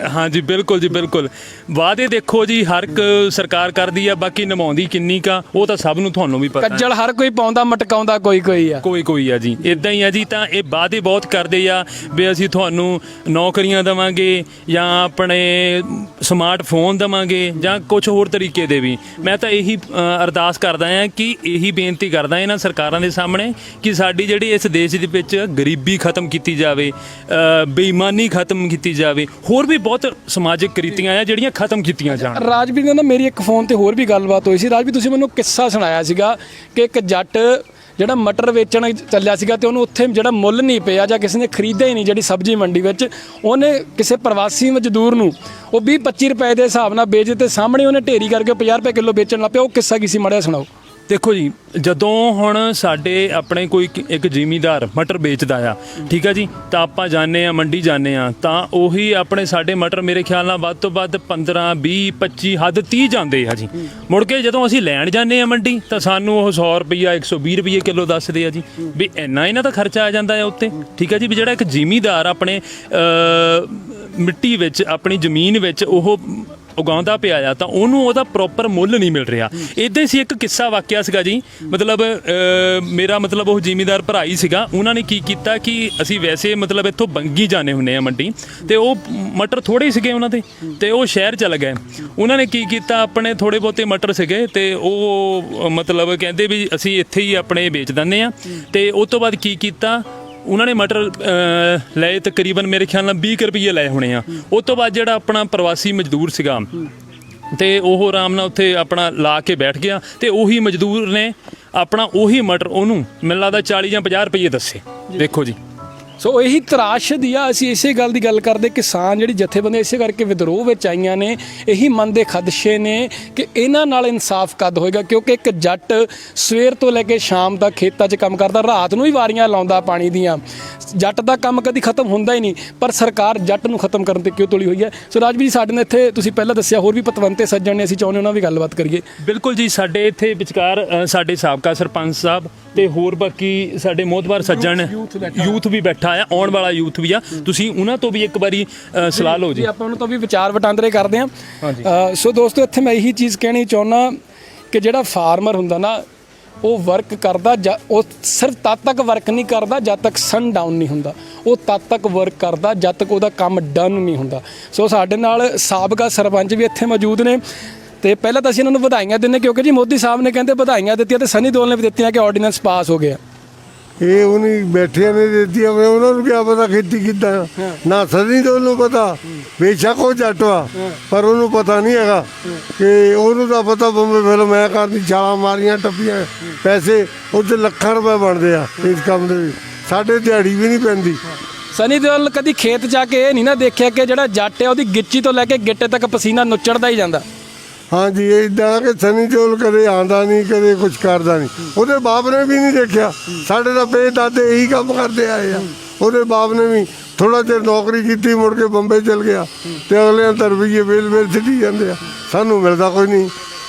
[SPEAKER 1] ਹਾਂ ਜੀ ਬਿਲਕੁਲ ਜੀ ਬਿਲਕੁਲ। ਵਾਅਦੇ ਦੇਖੋ ਜੀ ਹਰ ਇੱਕ ਸਰਕਾਰ ਕਰਦੀ ਆ, ਬਾਕੀ ਨਿਭਾਉਂਦੀ ਕਿੰਨੀ ਕਾ ਉਹ ਤਾਂ ਸਭ ਨੂੰ ਤੁਹਾਨੂੰ ਵੀ ਪਤਾ।
[SPEAKER 2] ਕੱਜਲ ਹਰ ਕੋਈ ਪਾਉਂਦਾ, ਮਟਕਾਉਂਦਾ ਕੋਈ ਆ,
[SPEAKER 1] ਕੋਈ ਆ ਜੀ, ਇਦਾਂ ਹੀ ਆ ਜੀ। ਤਾਂ ਇਹ ਵਾਅਦੇ ਬਹੁਤ ਕਰਦੇ ਆ ਵੀ ਅਸੀਂ ਤੁਹਾਨੂੰ ਨੌਕਰੀਆਂ ਦੇਵਾਂਗੇ ਜਾਂ ਆਪਣੇ ਸਮਾਰਟਫੋਨ ਦੇਵਾਂਗੇ ਜਾਂ ਕੁਝ ਹੋਰ ਤਰੀਕੇ ਦੇ ਵੀ। ਮੈਂ ਤਾਂ ਇਹੀ ਅਰਦਾਸ ਕਰਦਾ ਆ ਕਿ ਇਹੀ ਬੇਨਤੀ ਕਰਦਾ ਇਹਨਾਂ ਸਰਕਾਰਾਂ ਦੇ ਸਾਹਮਣੇ ਕਿ ਸਾਡੀ ਜਿਹੜੀ ਇਸ ਦੇਸ਼ ਦੇ ਵਿੱਚ ਗਰੀਬੀ ਖਤਮ ਕੀਤੀ ਜਾਵੇ, ਬੇਈਮਾਨੀ ਖਤਮ ਕੀਤੀ ਜਾਵੇ, ਹੋਰ ਵੀ ਬਹੁਤ ਸਮਾਜਿਕ ਕ੍ਰਿਤੀਆਂ ਆ ਜਿਹੜੀਆਂ ਖਤਮ ਕੀਤੀਆਂ ਜਾਣ।
[SPEAKER 2] ਰਾਜਵੀਰ ਨਾਲ ਨਾ ਮੇਰੀ ਇੱਕ ਫੋਨ ਤੇ ਹੋਰ ਵੀ ਗੱਲਬਾਤ ਹੋਈ ਸੀ। ਰਾਜਵੀਰ ਤੁਸੀਂ ਮੈਨੂੰ ਕਿੱਸਾ ਸੁਣਾਇਆ ਸੀਗਾ ਕਿ ਇੱਕ ਜੱਟ ਜਿਹੜਾ ਮਟਰ ਵੇਚਣ ਚੱਲਿਆ ਸੀਗਾ ਤੇ ਉਹਨੂੰ ਉੱਥੇ ਜਿਹੜਾ ਮੁੱਲ ਨਹੀਂ ਪਿਆ ਜਾਂ ਕਿਸੇ ਨੇ ਖਰੀਦਿਆ ਹੀ ਨਹੀਂ ਜਿਹੜੀ ਸਬਜ਼ੀ ਮੰਡੀ ਵਿੱਚ, ਉਹਨੇ ਕਿਸੇ ਪ੍ਰਵਾਸੀ ਮਜ਼ਦੂਰ ਨੂੰ ਉਹ 20-25 ਰੁਪਏ ਦੇ ਹਿਸਾਬ ਨਾਲ ਵੇਚ ਦਿੱਤੇ, ਸਾਹਮਣੇ ਉਹਨੇ ਢੇਰੀ ਕਰਕੇ 50 ਰੁਪਏ ਕਿਲੋ ਵੇਚਣ ਲੱਗ ਪਿਆ। ਉਹ ਕਿੱਸਾ ਕੀ ਸੀ, ਮਾੜਾ ਸੁਣਾਓ।
[SPEAKER 1] ਦੇਖੋ ਜੀ, ਜਦੋਂ ਹੁਣ ਸਾਡੇ ਆਪਣੇ ਕੋਈ ਇੱਕ ਜ਼ਿਮੀਂਦਾਰ ਮਟਰ ਵੇਚਦਾ ਆ, ਠੀਕ ਆ ਜੀ, ਤਾਂ ਆਪਾਂ ਜਾਂਦੇ ਆ ਮੰਡੀ ਜਾਂਦੇ ਆ, ਤਾਂ ਉਹੀ ਆਪਣੇ ਸਾਡੇ ਮਟਰ ਮੇਰੇ ਖਿਆਲ ਨਾਲ ਵੱਧ ਤੋਂ ਵੱਧ 15, 20, 25 ਹੱਦ 30 ਜਾਂਦੇ ਆ ਜੀ। ਮੁੜ ਕੇ ਜਦੋਂ ਅਸੀਂ ਲੈਣ ਜਾਂਦੇ ਆ ਮੰਡੀ ਤਾਂ ਸਾਨੂੰ ਉਹ 100 ਰੁਪਈਆ 120 ਰੁਪਈਏ ਕਿਲੋ ਦੱਸਦੇ ਆ ਜੀ ਵੀ ਇੰਨਾ ਇਹਨਾਂ ਦਾ ਖਰਚਾ ਆ ਜਾਂਦਾ ਆ ਉੱਤੇ। ਠੀਕ ਆ ਜੀ, ਵੀ ਜਿਹੜਾ ਇੱਕ ਜ਼ਿਮੀਂਦਾਰ ਆਪਣੇ ਮਿੱਟੀ ਵਿੱਚ ਆਪਣੀ ਜ਼ਮੀਨ ਵਿੱਚ ਉਹ ਉਗਾਉਂਦਾ ਪਿਆ ਆ ਤਾਂ ਉਹਨੂੰ ਉਹਦਾ ਪ੍ਰੋਪਰ ਮੁੱਲ ਨਹੀਂ ਮਿਲ ਰਿਹਾ। ਇੱਦਾਂ ਹੀ ਸੀ ਇੱਕ ਕਿੱਸਾ ਵਾਕਿਆ ਸੀਗਾ ਜੀ, ਮਤਲਬ ਮੇਰਾ ਮਤਲਬ ਉਹ ਜ਼ਿਮੀਂਦਾਰ ਭਰਾ ਹੀ ਸੀਗਾ। ਉਹਨਾਂ ਨੇ ਕੀ ਕੀਤਾ ਕਿ ਅਸੀਂ ਵੈਸੇ ਮਤਲਬ ਇੱਥੋਂ ਬੰਗੀ ਜਾਂਦੇ ਹੁੰਦੇ ਆ ਮੰਡੀ, ਤੇ ਉਹ ਮਟਰ ਥੋੜੇ ਸੀਗੇ ਉਹਨਾਂ ਦੇ, ਤੇ ਉਹ ਸ਼ਹਿਰ ਚਲੇ ਗਏ। ਉਹਨਾਂ ਨੇ ਕੀ ਕੀਤਾ, ਆਪਣੇ ਥੋੜੇ ਬਹੁਤੇ ਮਟਰ ਸੀਗੇ ਤੇ ਉਹ ਮਤਲਬ ਕਹਿੰਦੇ ਵੀ ਅਸੀਂ ਇੱਥੇ ਹੀ ਆਪਣੇ ਵੇਚ ਦਿੰਦੇ ਆ। ਤੇ ਉਸ ਤੋਂ ਬਾਅਦ ਕੀ ਕੀਤਾ, ਉਹਨਾਂ ਨੇ ਮਟਰ ਲਏ ਤਕਰੀਬਨ ਮੇਰੇ ਖਿਆਲ ਨਾਲ 20 ਰੁਪਈਏ ਲਏ ਹੋਣੇ ਆ। ਉਸ ਤੋਂ ਬਾਅਦ ਜਿਹੜਾ ਆਪਣਾ ਪ੍ਰਵਾਸੀ ਮਜ਼ਦੂਰ ਸੀਗਾ ਤੇ ਉਹ ਆਰਾਮ ਨਾਲ ਉੱਥੇ ਆਪਣਾ ਲਾ ਕੇ ਬੈਠ ਗਿਆ, ਤੇ ਉਹੀ ਮਜ਼ਦੂਰ ਨੇ ਆਪਣਾ ਉਹੀ ਮਟਰ ਉਹਨੂੰ ਮੈਨੂੰ ਲੱਗਦਾ 40 ਜਾਂ 50 ਰੁਪਈਏ ਦੱਸੇ। ਦੇਖੋ ਜੀ,
[SPEAKER 2] ਸੋ ਇਹੀ ਤਰਾਸ਼ ਦੀ ਆ। ਅਸੀਂ ਇਸੇ ਗੱਲ ਦੀ ਗੱਲ ਕਰਦੇ, ਕਿਸਾਨ ਜਿਹੜੀ ਜਥੇਬੰਦੀਆਂ ਇਸੇ ਕਰਕੇ ਵਿਦਰੋਹ ਵਿੱਚ ਆਈਆਂ ਨੇ, ਇਹੀ ਮਨ ਦੇ ਖਦਸ਼ੇ ਨੇ ਕਿ ਇਹਨਾਂ ਨਾਲ ਇਨਸਾਫ ਕਦ ਹੋਏਗਾ। ਕਿਉਂਕਿ ਇੱਕ ਜੱਟ ਸਵੇਰ ਤੋਂ ਲੈ ਕੇ ਸ਼ਾਮ ਤੱਕ ਖੇਤਾਂ 'ਚ ਕੰਮ ਕਰਦਾ, ਰਾਤ ਨੂੰ ਹੀ ਵਾਰੀਆਂ ਲਾਉਂਦਾ ਪਾਣੀ ਦੀਆਂ। ਜੱਟ ਦਾ ਕੰਮ ਕਦੀ ਖਤਮ ਹੁੰਦਾ ਹੀ ਨਹੀਂ, ਪਰ ਸਰਕਾਰ ਜੱਟ ਨੂੰ ਖਤਮ ਕਰਨ ਤੇ ਕਿਉਂ ਤੁਲੀ ਹੋਈ ਹੈ? ਸੋ ਰਾਜਵੀਰ, ਸਾਡੇ ਨਾਲ ਇੱਥੇ ਤੁਸੀਂ ਪਹਿਲਾਂ ਦੱਸਿਆ ਹੋਰ ਵੀ ਪਤਵੰਤੇ ਸੱਜਣ ਨੇ, ਅਸੀਂ ਚਾਹੁੰਦੇ ਉਹਨਾਂ ਵੀ ਗੱਲਬਾਤ ਕਰੀਏ।
[SPEAKER 1] ਬਿਲਕੁਲ ਜੀ, ਸਾਡੇ ਇੱਥੇ ਵਿਚਕਾਰ ਸਾਡੇ ਸਾਬਕਾ ਸਰਪੰਚ ਸਾਹਿਬ ਤੇ ਹੋਰ ਬਾਕੀ ਸਾਡੇ ਮੋਹਤਬਾਰ ਸੱਜਣ ਯੂਥ ਵੀ ਬੈਠਾ ਆ, ਆਉਣ ਵਾਲਾ ਯੂਥ ਵੀ ਆ। ਤੁਸੀਂ ਉਹਨਾਂ ਤੋਂ ਵੀ ਇੱਕ ਵਾਰੀ ਸਲਾਹ ਲਓ ਜੀ।
[SPEAKER 2] ਆਪਾਂ ਉਹਨਾਂ ਤੋਂ ਵੀ ਵਿਚਾਰ ਵਟਾਂਦਰੇ ਕਰਦੇ ਹਾਂ। ਸੋ ਦੋਸਤੋ, ਇੱਥੇ ਮੈਂ ਇਹੀ ਚੀਜ਼ ਕਹਿਣੀ ਚਾਹੁੰਦਾ ਕਿ ਜਿਹੜਾ ਫਾਰਮਰ ਹੁੰਦਾ ਨਾ, ਉਹ ਵਰਕ ਕਰਦਾ, ਉਹ ਸਿਰਫ ਤਦ ਤੱਕ ਵਰਕ ਨਹੀਂ ਕਰਦਾ ਜਦ ਤੱਕ ਸਨ ਡਾਊਨ ਨਹੀਂ ਹੁੰਦਾ। ਉਹ ਤਦ ਤੱਕ ਵਰਕ ਕਰਦਾ ਜਦ ਤੱਕ ਉਹਦਾ ਕੰਮ ਡਨ ਨਹੀਂ ਹੁੰਦਾ। ਸੋ ਸਾਡੇ ਨਾਲ ਸਾਬਕਾ ਸਰਪੰਚ ਵੀ ਇੱਥੇ ਮੌਜੂਦ ਨੇ, ਤੇ ਪਹਿਲਾਂ ਤਾਂ ਅਸੀਂ ਇਹਨਾਂ ਨੂੰ ਵਧਾਈਆਂ ਦਿੰਦੇ ਕਿਉਂਕਿ ਜੀ ਮੋਦੀ ਸਾਹਿਬ ਨੇ ਕਹਿੰਦੇ ਵਧਾਈਆਂ ਦਿੱਤੀਆਂ, ਤੇ ਸਨੀ ਦਿਓਲ ਨੇ ਵੀ ਦਿੱਤੀਆਂ ਕਿ ਆਰਡੀਨੈਂਸ ਪਾਸ ਹੋ ਗਿਆ।
[SPEAKER 3] ਇਹ ਉਹਨੀ ਬੈਠਿਆਂ ਨੇ ਦਿੱਤੀਆਂ, ਮੈਂ ਉਹਨਾਂ ਨੂੰ ਕਿਆ ਪਤਾ ਖੇਤੀ ਕਿੱਦਾਂ ਨਾ। ਸਨੀ ਦਿਓਲ ਨੂੰ ਪਤਾ, ਬੇਸ਼ੱਕ ਉਹ ਜੱਟ ਵਾ, ਪਰ ਉਹਨੂੰ ਪਤਾ ਨਹੀਂ ਹੈਗਾ ਕਿ ਉਹਨੂੰ ਤਾਂ ਪਤਾ ਬੰਬੇ ਫਿਰ ਮੈਂ ਕਰਦੀ ਛਾਲਾਂ ਮਾਰੀਆਂ ਟੱਪੀਆਂ, ਪੈਸੇ ਉਹਦੇ ਲੱਖਾਂ ਰੁਪਏ ਬਣਦੇ ਆ ਇਸ ਕੰਮ ਦੇ ਵਿੱਚ, ਸਾਡੇ ਦਿਹਾੜੀ ਵੀ ਨਹੀਂ ਪੈਂਦੀ।
[SPEAKER 2] ਸਨੀ ਦਿਓਲ ਕਦੀ ਖੇਤ ਜਾ ਕੇ ਇਹ ਨਹੀਂ ਨਾ ਦੇਖਿਆ ਕਿ ਜਿਹੜਾ ਜੱਟ ਹੈ ਉਹਦੀ ਗਿੱਚੀ ਤੋਂ ਲੈ ਕੇ ਗਿੱਟੇ ਤੱਕ ਪਸੀਨਾ ਨੁੱਚੜਦਾ ਹੀ ਜਾਂਦਾ।
[SPEAKER 3] ਹਾਂਜੀ, ਇੱਦਾਂ ਕਿ ਸਨੀ ਦਿਓਲ ਕਦੇ ਆਉਂਦਾ ਨਹੀਂ, ਕਦੇ ਕੁਝ ਕਰਦਾ ਨਹੀਂ। ਉਹਦੇ ਬਾਪ ਨੇ ਵੀ ਨਹੀਂ ਦੇਖਿਆ, ਸਾਡੇ ਤਾਂ ਪੇ ਦਾਦੇ ਇਹੀ ਕੰਮ ਕਰਦੇ ਆਏ ਆ। ਉਹਦੇ ਬਾਪ ਨੇ ਵੀ ਥੋੜਾ ਚਿਰ ਨੌਕਰੀ ਕੀਤੀ, ਮੁੜ ਕੇ ਬੰਬੇ ਚਲ ਗਿਆ, ਤੇ ਅਗਲੇ ਤਾਂ ਰੁਪਈਏ ਵੇਲ ਸਿੱਟੀ ਜਾਂਦੇ ਆ, ਸਾਨੂੰ ਮਿਲਦਾ ਕੋਈ ਨਹੀਂ।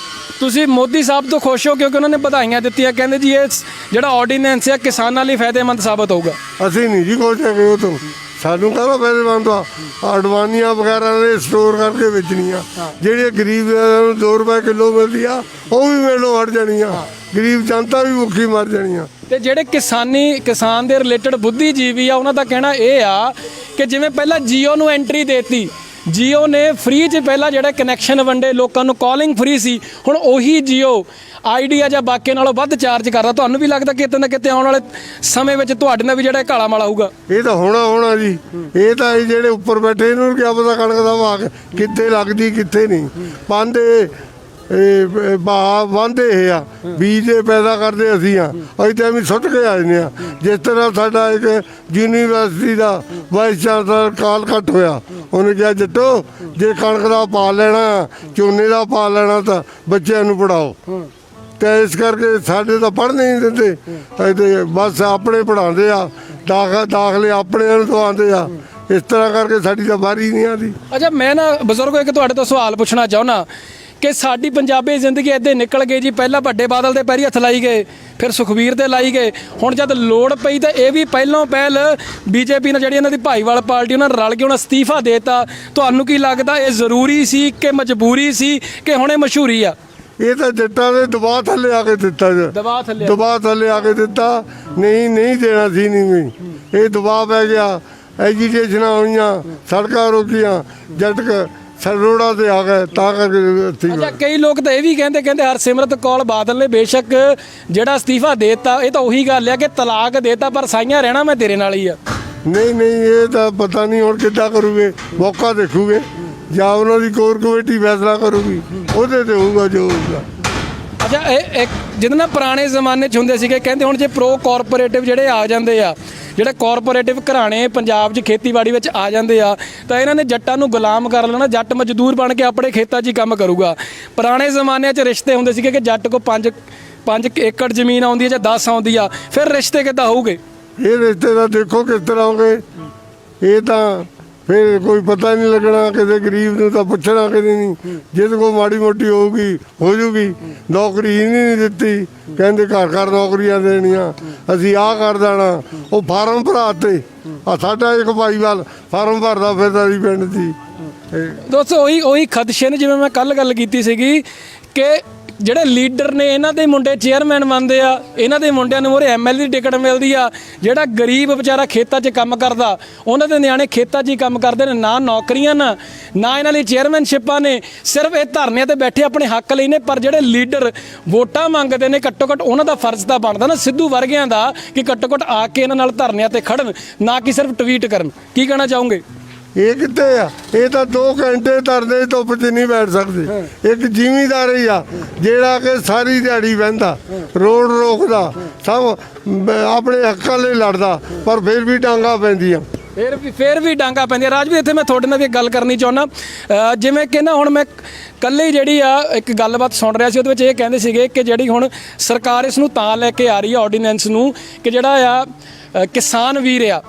[SPEAKER 2] ਤੁਸੀਂ ਮੋਦੀ ਸਾਹਿਬ ਤੋਂ ਖੁਸ਼ ਹੋ ਕਿਉਂਕਿ ਉਹਨਾਂ ਨੇ ਵਧਾਈਆਂ ਦਿੱਤੀਆਂ, ਕਹਿੰਦੇ ਜੀ ਇਹ ਜਿਹੜਾ ਆਰਡੀਨੈਂਸ ਹੈ ਕਿਸਾਨਾਂ ਲਈ ਫਾਇਦੇਮੰਦ ਸਾਬਤ ਹੋਊਗਾ।
[SPEAKER 3] ਅਸੀਂ ਨਹੀਂ ਜੀ ਖੁਸ਼ ਹੈਗੇ ਉਹ ਤੋਂ, ਸਾਨੂੰ ਕਾਹਦਾ ਫਾਇਦੇਮੰਦ ਆ? ਅਡਵਾਨੀਆਂ ਵਗੈਰਾ ਨੇ ਸਟੋਰ ਕਰਕੇ ਵੇਚਣੀਆਂ, ਜਿਹੜੀਆਂ ਗਰੀਬ ਨੂੰ 2 ਰੁਪਏ ਕਿਲੋ ਮਿਲਦੀ ਆ ਉਹ ਵੀ ਮੈਨੂੰ ਹਟ ਜਾਣੀਆਂ, ਗਰੀਬ ਜਨਤਾ ਵੀ ਭੁੱਖੀ ਮਰ ਜਾਣੀਆਂ।
[SPEAKER 2] ਤੇ ਜਿਹੜੇ ਕਿਸਾਨ ਦੇ ਰਿਲੇਟਡ ਬੁੱਧੀਜੀਵੀ ਆ, ਉਹਨਾਂ ਦਾ ਕਹਿਣਾ ਇਹ ਆ ਕਿ ਜਿਵੇਂ ਪਹਿਲਾਂ ਜੀਓ ਨੂੰ ਐਂਟਰੀ ਦੇਤੀ, ਜੀਓ ਨੇ ਫ੍ਰੀ 'ਚ ਪਹਿਲਾਂ ਜਿਹੜਾ ਕਨੈਕਸ਼ਨ ਵੰਡੇ ਲੋਕਾਂ ਨੂੰ, ਕਾਲਿੰਗ ਫ੍ਰੀ ਸੀ, ਹੁਣ ਉਹੀ ਜੀਓ ਆਈਡੀਆ ਜਾਂ ਬਾਕੀ ਨਾਲੋਂ ਵੱਧ ਚਾਰਜ ਕਰਦਾ। ਤੁਹਾਨੂੰ ਵੀ ਲੱਗਦਾ ਕਿਤੇ ਨਾ ਕਿਤੇ ਆਉਣ ਵਾਲੇ ਸਮੇਂ ਵਿੱਚ ਤੁਹਾਡੇ ਨਾਲ ਵੀ ਜਿਹੜਾ ਕਾਲਾ ਮਾਲਾ ਹੋਊਗਾ? ਇਹ
[SPEAKER 3] ਤਾਂ ਹੋਣਾ ਜੀ। ਇਹ ਤਾਂ ਇਹ ਜਿਹੜੇ ਉੱਪਰ ਬੈਠੇ ਇਹਨੂੰ ਕਿਆ ਪਤਾ ਕਣਕ ਦਾ ਭਾਅ ਕਿੱਥੇ ਲੱਗਦੀ ਕਿੱਥੇ ਨਹੀਂ। ਪਾਉਂਦੇ ਵਾਂਦੇ ਇਹ ਆ, ਬੀਜ ਪੈਦਾ ਕਰਦੇ ਅਸੀਂ ਆ, ਅਸੀਂ ਤਾਂ ਐਵੇਂ ਸੁੱਟ ਕੇ ਆ ਜਾਂਦੇ ਆ। ਜਿਸ ਤਰ੍ਹਾਂ ਸਾਡਾ ਇੱਕ ਯੂਨੀਵਰਸਿਟੀ ਦਾ ਵਾਈਸ ਚਾਂਸਲਰ ਕਾਲ ਕੱਟ ਹੋਇਆ, ਉਹਨੇ ਕਿਹਾ ਜੱਟੋ ਜੇ ਕਣਕ ਦਾ ਪਾ ਲੈਣਾ, ਝੋਨੇ ਦਾ ਪਾ ਲੈਣਾ ਤਾਂ ਬੱਚਿਆਂ ਨੂੰ ਪੜ੍ਹਾਓ। ਤੇ ਇਸ ਕਰਕੇ ਸਾਡੇ ਤਾਂ ਪੜ੍ਹਨੇ ਨਹੀਂ ਦਿੰਦੇ ਤੇ ਬਸ ਆਪਣੇ ਪੜ੍ਹਾਉਂਦੇ ਆ, ਦਾਖਲੇ ਆਪਣੇ ਨੂੰ ਦਵਾਉਂਦੇ ਆ। ਇਸ ਤਰ੍ਹਾਂ ਕਰਕੇ ਸਾਡੀ ਤਾਂ ਵਾਰੀ ਨਹੀਂ ਆਉਂਦੀ।
[SPEAKER 2] ਅੱਛਾ, ਮੈਂ ਨਾ ਬਜ਼ੁਰਗੋ ਇੱਕ ਤੁਹਾਡੇ ਤੋਂ ਸਵਾਲ ਪੁੱਛਣਾ ਚਾਹੁੰਦਾ ਕਿ ਸਾਡੀ ਪੰਜਾਬੀ ਜ਼ਿੰਦਗੀ ਇੱਦਾਂ ਨਿਕਲ ਗਈ ਜੀ। ਪਹਿਲਾਂ ਵੱਡੇ ਬਾਦਲ ਦੇ ਪੈਰੀ ਹੱਥ ਲਾਈ ਗਏ, ਫਿਰ ਸੁਖਬੀਰ ਦੇ ਲਾਈ ਗਏ, ਹੁਣ ਜਦ ਲੋੜ ਪਈ ਤਾਂ ਇਹ ਵੀ ਪਹਿਲੋਂ ਪਹਿਲ ਬੀਜੇਪੀ ਨਾਲ ਜਿਹੜੀ ਇਹਨਾਂ ਦੀ ਭਾਈਵਾਲ ਪਾਰਟੀ ਉਹਨਾਂ ਰਲ ਕੇ ਉਹਨਾਂ ਅਸਤੀਫਾ ਦੇਤਾ। ਤੁਹਾਨੂੰ ਕੀ ਲੱਗਦਾ ਇਹ ਜ਼ਰੂਰੀ ਸੀ ਕਿ ਮਜਬੂਰੀ ਸੀ ਕਿ ਹੁਣੇ ਮਸ਼ਹੂਰੀ ਆ?
[SPEAKER 3] ਇਹ ਤਾਂ ਜੱਟਾਂ ਦੇ ਦਬਾਅ ਥੱਲੇ ਆ ਕੇ ਦਿੱਤਾ ਜੀ,
[SPEAKER 2] ਦਬਾਅ
[SPEAKER 3] ਥੱਲੇ ਆ ਕੇ ਦਿੱਤਾ। ਨਹੀਂ ਦੇਣਾ ਸੀ, ਨਹੀਂ ਇਹ ਦਬਾਅ ਪੈ ਗਿਆ। ਐਜੀਟੇਸ਼ਨਾਂ ਹੋਈਆਂ, ਸੜਕਾਂ ਰੋਕੀਆਂ, ਜੱਟ ਰੋਡਾਂ ਤੇ ਆ ਗਏ, ਤਾਂ ਕਰਕੇ।
[SPEAKER 2] ਅੱਛਾ, ਕਈ ਲੋਕ ਤਾਂ ਇਹ ਵੀ ਕਹਿੰਦੇ ਹਰਸਿਮਰਤ ਕੌਰ ਬਾਦਲ ਨੇ ਬੇਸ਼ੱਕ ਜਿਹੜਾ ਅਸਤੀਫਾ ਦੇਤਾ, ਇਹ ਤਾਂ ਉਹੀ ਗੱਲ ਆ ਕਿ ਤਲਾਕ ਦੇਤਾ ਪਰ ਸਾਈਆਂ ਰਹਿਣਾ ਮੈਂ ਤੇਰੇ ਨਾਲ ਹੀ ਆ।
[SPEAKER 3] ਨਹੀਂ ਇਹ ਤਾਂ ਪਤਾ ਨਹੀਂ ਹੁਣ ਕਿੱਦਾਂ ਕਰੂਗੇ, ਮੌਕਾ ਦੇਖੂਗੇ ਜਾਂ ਉਹਨਾਂ ਦੀ ਕੋਰ ਕਮੇਟੀ ਫੈਸਲਾ ਕਰੂਗੀ, ਉਹਦੇ ਤੇ ਹੋਊਗਾ ਜੋ ਹੋਊਗਾ।
[SPEAKER 2] ਅੱਛਾ, ਇਹ ਇੱਕ ਜਿਹਦੇ ਨਾਲ ਪੁਰਾਣੇ ਜ਼ਮਾਨੇ 'ਚ ਹੁੰਦੇ ਸੀਗੇ, ਕਹਿੰਦੇ ਹੁਣ ਜੇ ਪ੍ਰੋ ਕਾਰਪੋਰੇਟਿਵ ਜਿਹੜੇ ਆ ਜਾਂਦੇ ਆ, ਜਿਹੜੇ ਕਾਰਪੋਰੇਟਿਵ ਘਰਾਣੇ ਪੰਜਾਬ 'ਚ ਖੇਤੀਬਾੜੀ ਵਿੱਚ ਆ ਜਾਂਦੇ ਆ, ਤਾਂ ਇਹਨਾਂ ਨੇ ਜੱਟਾਂ ਨੂੰ ਗੁਲਾਮ ਕਰ ਲੈਣਾ। ਜੱਟ ਮਜ਼ਦੂਰ ਬਣ ਕੇ ਆਪਣੇ ਖੇਤਾਂ 'ਚ ਹੀ ਕੰਮ ਕਰੂਗਾ। ਪੁਰਾਣੇ ਜ਼ਮਾਨਿਆਂ 'ਚ ਰਿਸ਼ਤੇ ਹੁੰਦੇ ਸੀਗੇ ਕਿ ਜੱਟ ਕੋ 5 ਏਕੜ ਜ਼ਮੀਨ ਆਉਂਦੀ ਹੈ ਜਾਂ 10 ਆਉਂਦੀ ਆ, ਫਿਰ ਰਿਸ਼ਤੇ ਕਿੱਦਾਂ ਹੋਊਗੇ?
[SPEAKER 3] ਇਹ ਰਿਸ਼ਤੇ ਦਾ ਦੇਖੋ ਕਿਸ ਤਰ੍ਹਾਂ ਹੋਗੇ। ਇਹ ਤਾਂ ਫਿਰ ਕੋਈ ਪਤਾ ਨਹੀਂ ਲੱਗਣਾ, ਕਿਸੇ ਗਰੀਬ ਨੂੰ ਤਾਂ ਪੁੱਛਣਾ ਕਿਸੇ ਨਹੀਂ। ਜਿਹਦੇ ਕੋਲ ਮਾੜੀ ਮੋਟੀ ਹੋਊਗੀ ਹੋ ਜੂਗੀ। ਨੌਕਰੀ ਹੀ ਨਹੀਂ ਦਿੱਤੀ, ਕਹਿੰਦੇ ਘਰ ਨੌਕਰੀਆਂ ਦੇਣੀਆਂ, ਅਸੀਂ ਆਹ ਕਰ ਦੇਣਾ। ਉਹ ਫਾਰਮ ਭਰਾਤੇ ਆ। ਸਾਡਾ ਇੱਕ ਭਾਈਵਾਲ ਫਾਰਮ ਭਰਦਾ ਫਿਰਦਾ ਸੀ ਪਿੰਡ ਦੀ।
[SPEAKER 2] ਦੋਸਤੋ ਉਹੀ ਖਦਸ਼ੇ ਨੇ, ਜਿਵੇਂ ਮੈਂ ਕੱਲ ਗੱਲ ਕੀਤੀ ਸੀਗੀ ਕਿ ਜਿਹੜੇ ਲੀਡਰ ਨੇ ਇਹਨਾਂ ਦੇ ਮੁੰਡੇ ਚੇਅਰਮੈਨ ਬਣਦੇ ਆ, ਇਹਨਾਂ ਦੇ ਮੁੰਡਿਆਂ ਨੂੰ ਮੂਹਰੇ ਐਮਐਲਏ ਦੀ ਟਿਕਟ ਮਿਲਦੀ ਆ। ਜਿਹੜਾ ਗਰੀਬ ਵਿਚਾਰਾ ਖੇਤਾਂ 'ਚ ਕੰਮ ਕਰਦਾ, ਉਹਨਾਂ ਦੇ ਨਿਆਣੇ ਖੇਤਾਂ 'ਚ ਹੀ ਕੰਮ ਕਰਦੇ ਨੇ। ਨਾ ਨੌਕਰੀਆਂ ਨਾ ਇਹਨਾਂ ਲਈ ਚੇਅਰਮੈਨਸ਼ਿਪਾਂ ਨੇ, ਸਿਰਫ ਇਹ ਧਰਨਿਆਂ ਤੇ ਬੈਠੇ ਆਪਣੇ ਹੱਕ ਲਈ ਨੇ। ਪਰ ਜਿਹੜੇ ਲੀਡਰ ਵੋਟਾਂ ਮੰਗਦੇ ਨੇ, ਘੱਟੋ ਘੱਟ ਉਹਨਾਂ ਦਾ ਫਰਜ਼ ਤਾਂ ਬਣਦਾ ਨਾ ਸਿੱਧੂ ਵਰਗਿਆਂ ਦਾ ਕਿ ਘੱਟੋ ਘੱਟ ਆ ਕੇ ਇਹਨਾਂ ਨਾਲ ਧਰਨਿਆਂ ਤੇ ਖੜਨ, ਨਾ ਕਿ ਸਿਰਫ ਟਵੀਟ ਕਰਨ। ਕੀ ਕਹਿਣਾ ਚਾਹੋਗੇ?
[SPEAKER 3] ਇਹ ਕਿੱਥੇ ਆ? ਇਹ ਤਾਂ 2 ਘੰਟੇ ਧਰਨੇ ਧੁੱਪ 'ਚ ਨਹੀਂ ਬੈਠ ਸਕਦੇ। ਇੱਕ ਜ਼ਿਮੀਂਦਾਰ ਹੀ ਆ ਜਿਹੜਾ ਕਿ ਸਾਰੀ ਦਿਹਾੜੀ ਬਹਿੰਦਾ, ਰੋਡ ਰੋਕਦਾ, ਸਭ ਆਪਣੇ ਹੱਕਾਂ ਲਈ ਲੜਦਾ, ਪਰ ਫਿਰ ਵੀ ਡਾਂਗਾ ਪੈਂਦੀਆਂ।
[SPEAKER 2] ਫਿਰ ਵੀ ਡਾਂਗਾ ਪੈਂਦੀਆਂ। ਰਾਜਵੀਰ, ਇੱਥੇ ਮੈਂ ਤੁਹਾਡੇ ਨਾਲ ਵੀ ਇੱਕ ਗੱਲ ਕਰਨੀ ਚਾਹੁੰਦਾ। ਜਿਵੇਂ ਕਿ ਨਾ ਹੁਣ ਮੈਂ ਕੱਲੇ ਜਿਹੜੀ ਆ ਇੱਕ ਗੱਲਬਾਤ ਸੁਣ ਰਿਹਾ ਸੀ, ਉਹਦੇ ਵਿੱਚ ਇਹ ਕਹਿੰਦੇ ਸੀਗੇ ਕਿ ਜਿਹੜੀ ਹੁਣ ਸਰਕਾਰ ਇਸ ਨੂੰ ਤਾਂ ਲੈ ਕੇ ਆ ਰਹੀ ਆ ਆਰਡੀਨੈਂਸ ਨੂੰ ਕਿ ਜਿਹੜਾ ਆ ਕਿਸਾਨ ਵੀਰ ਆ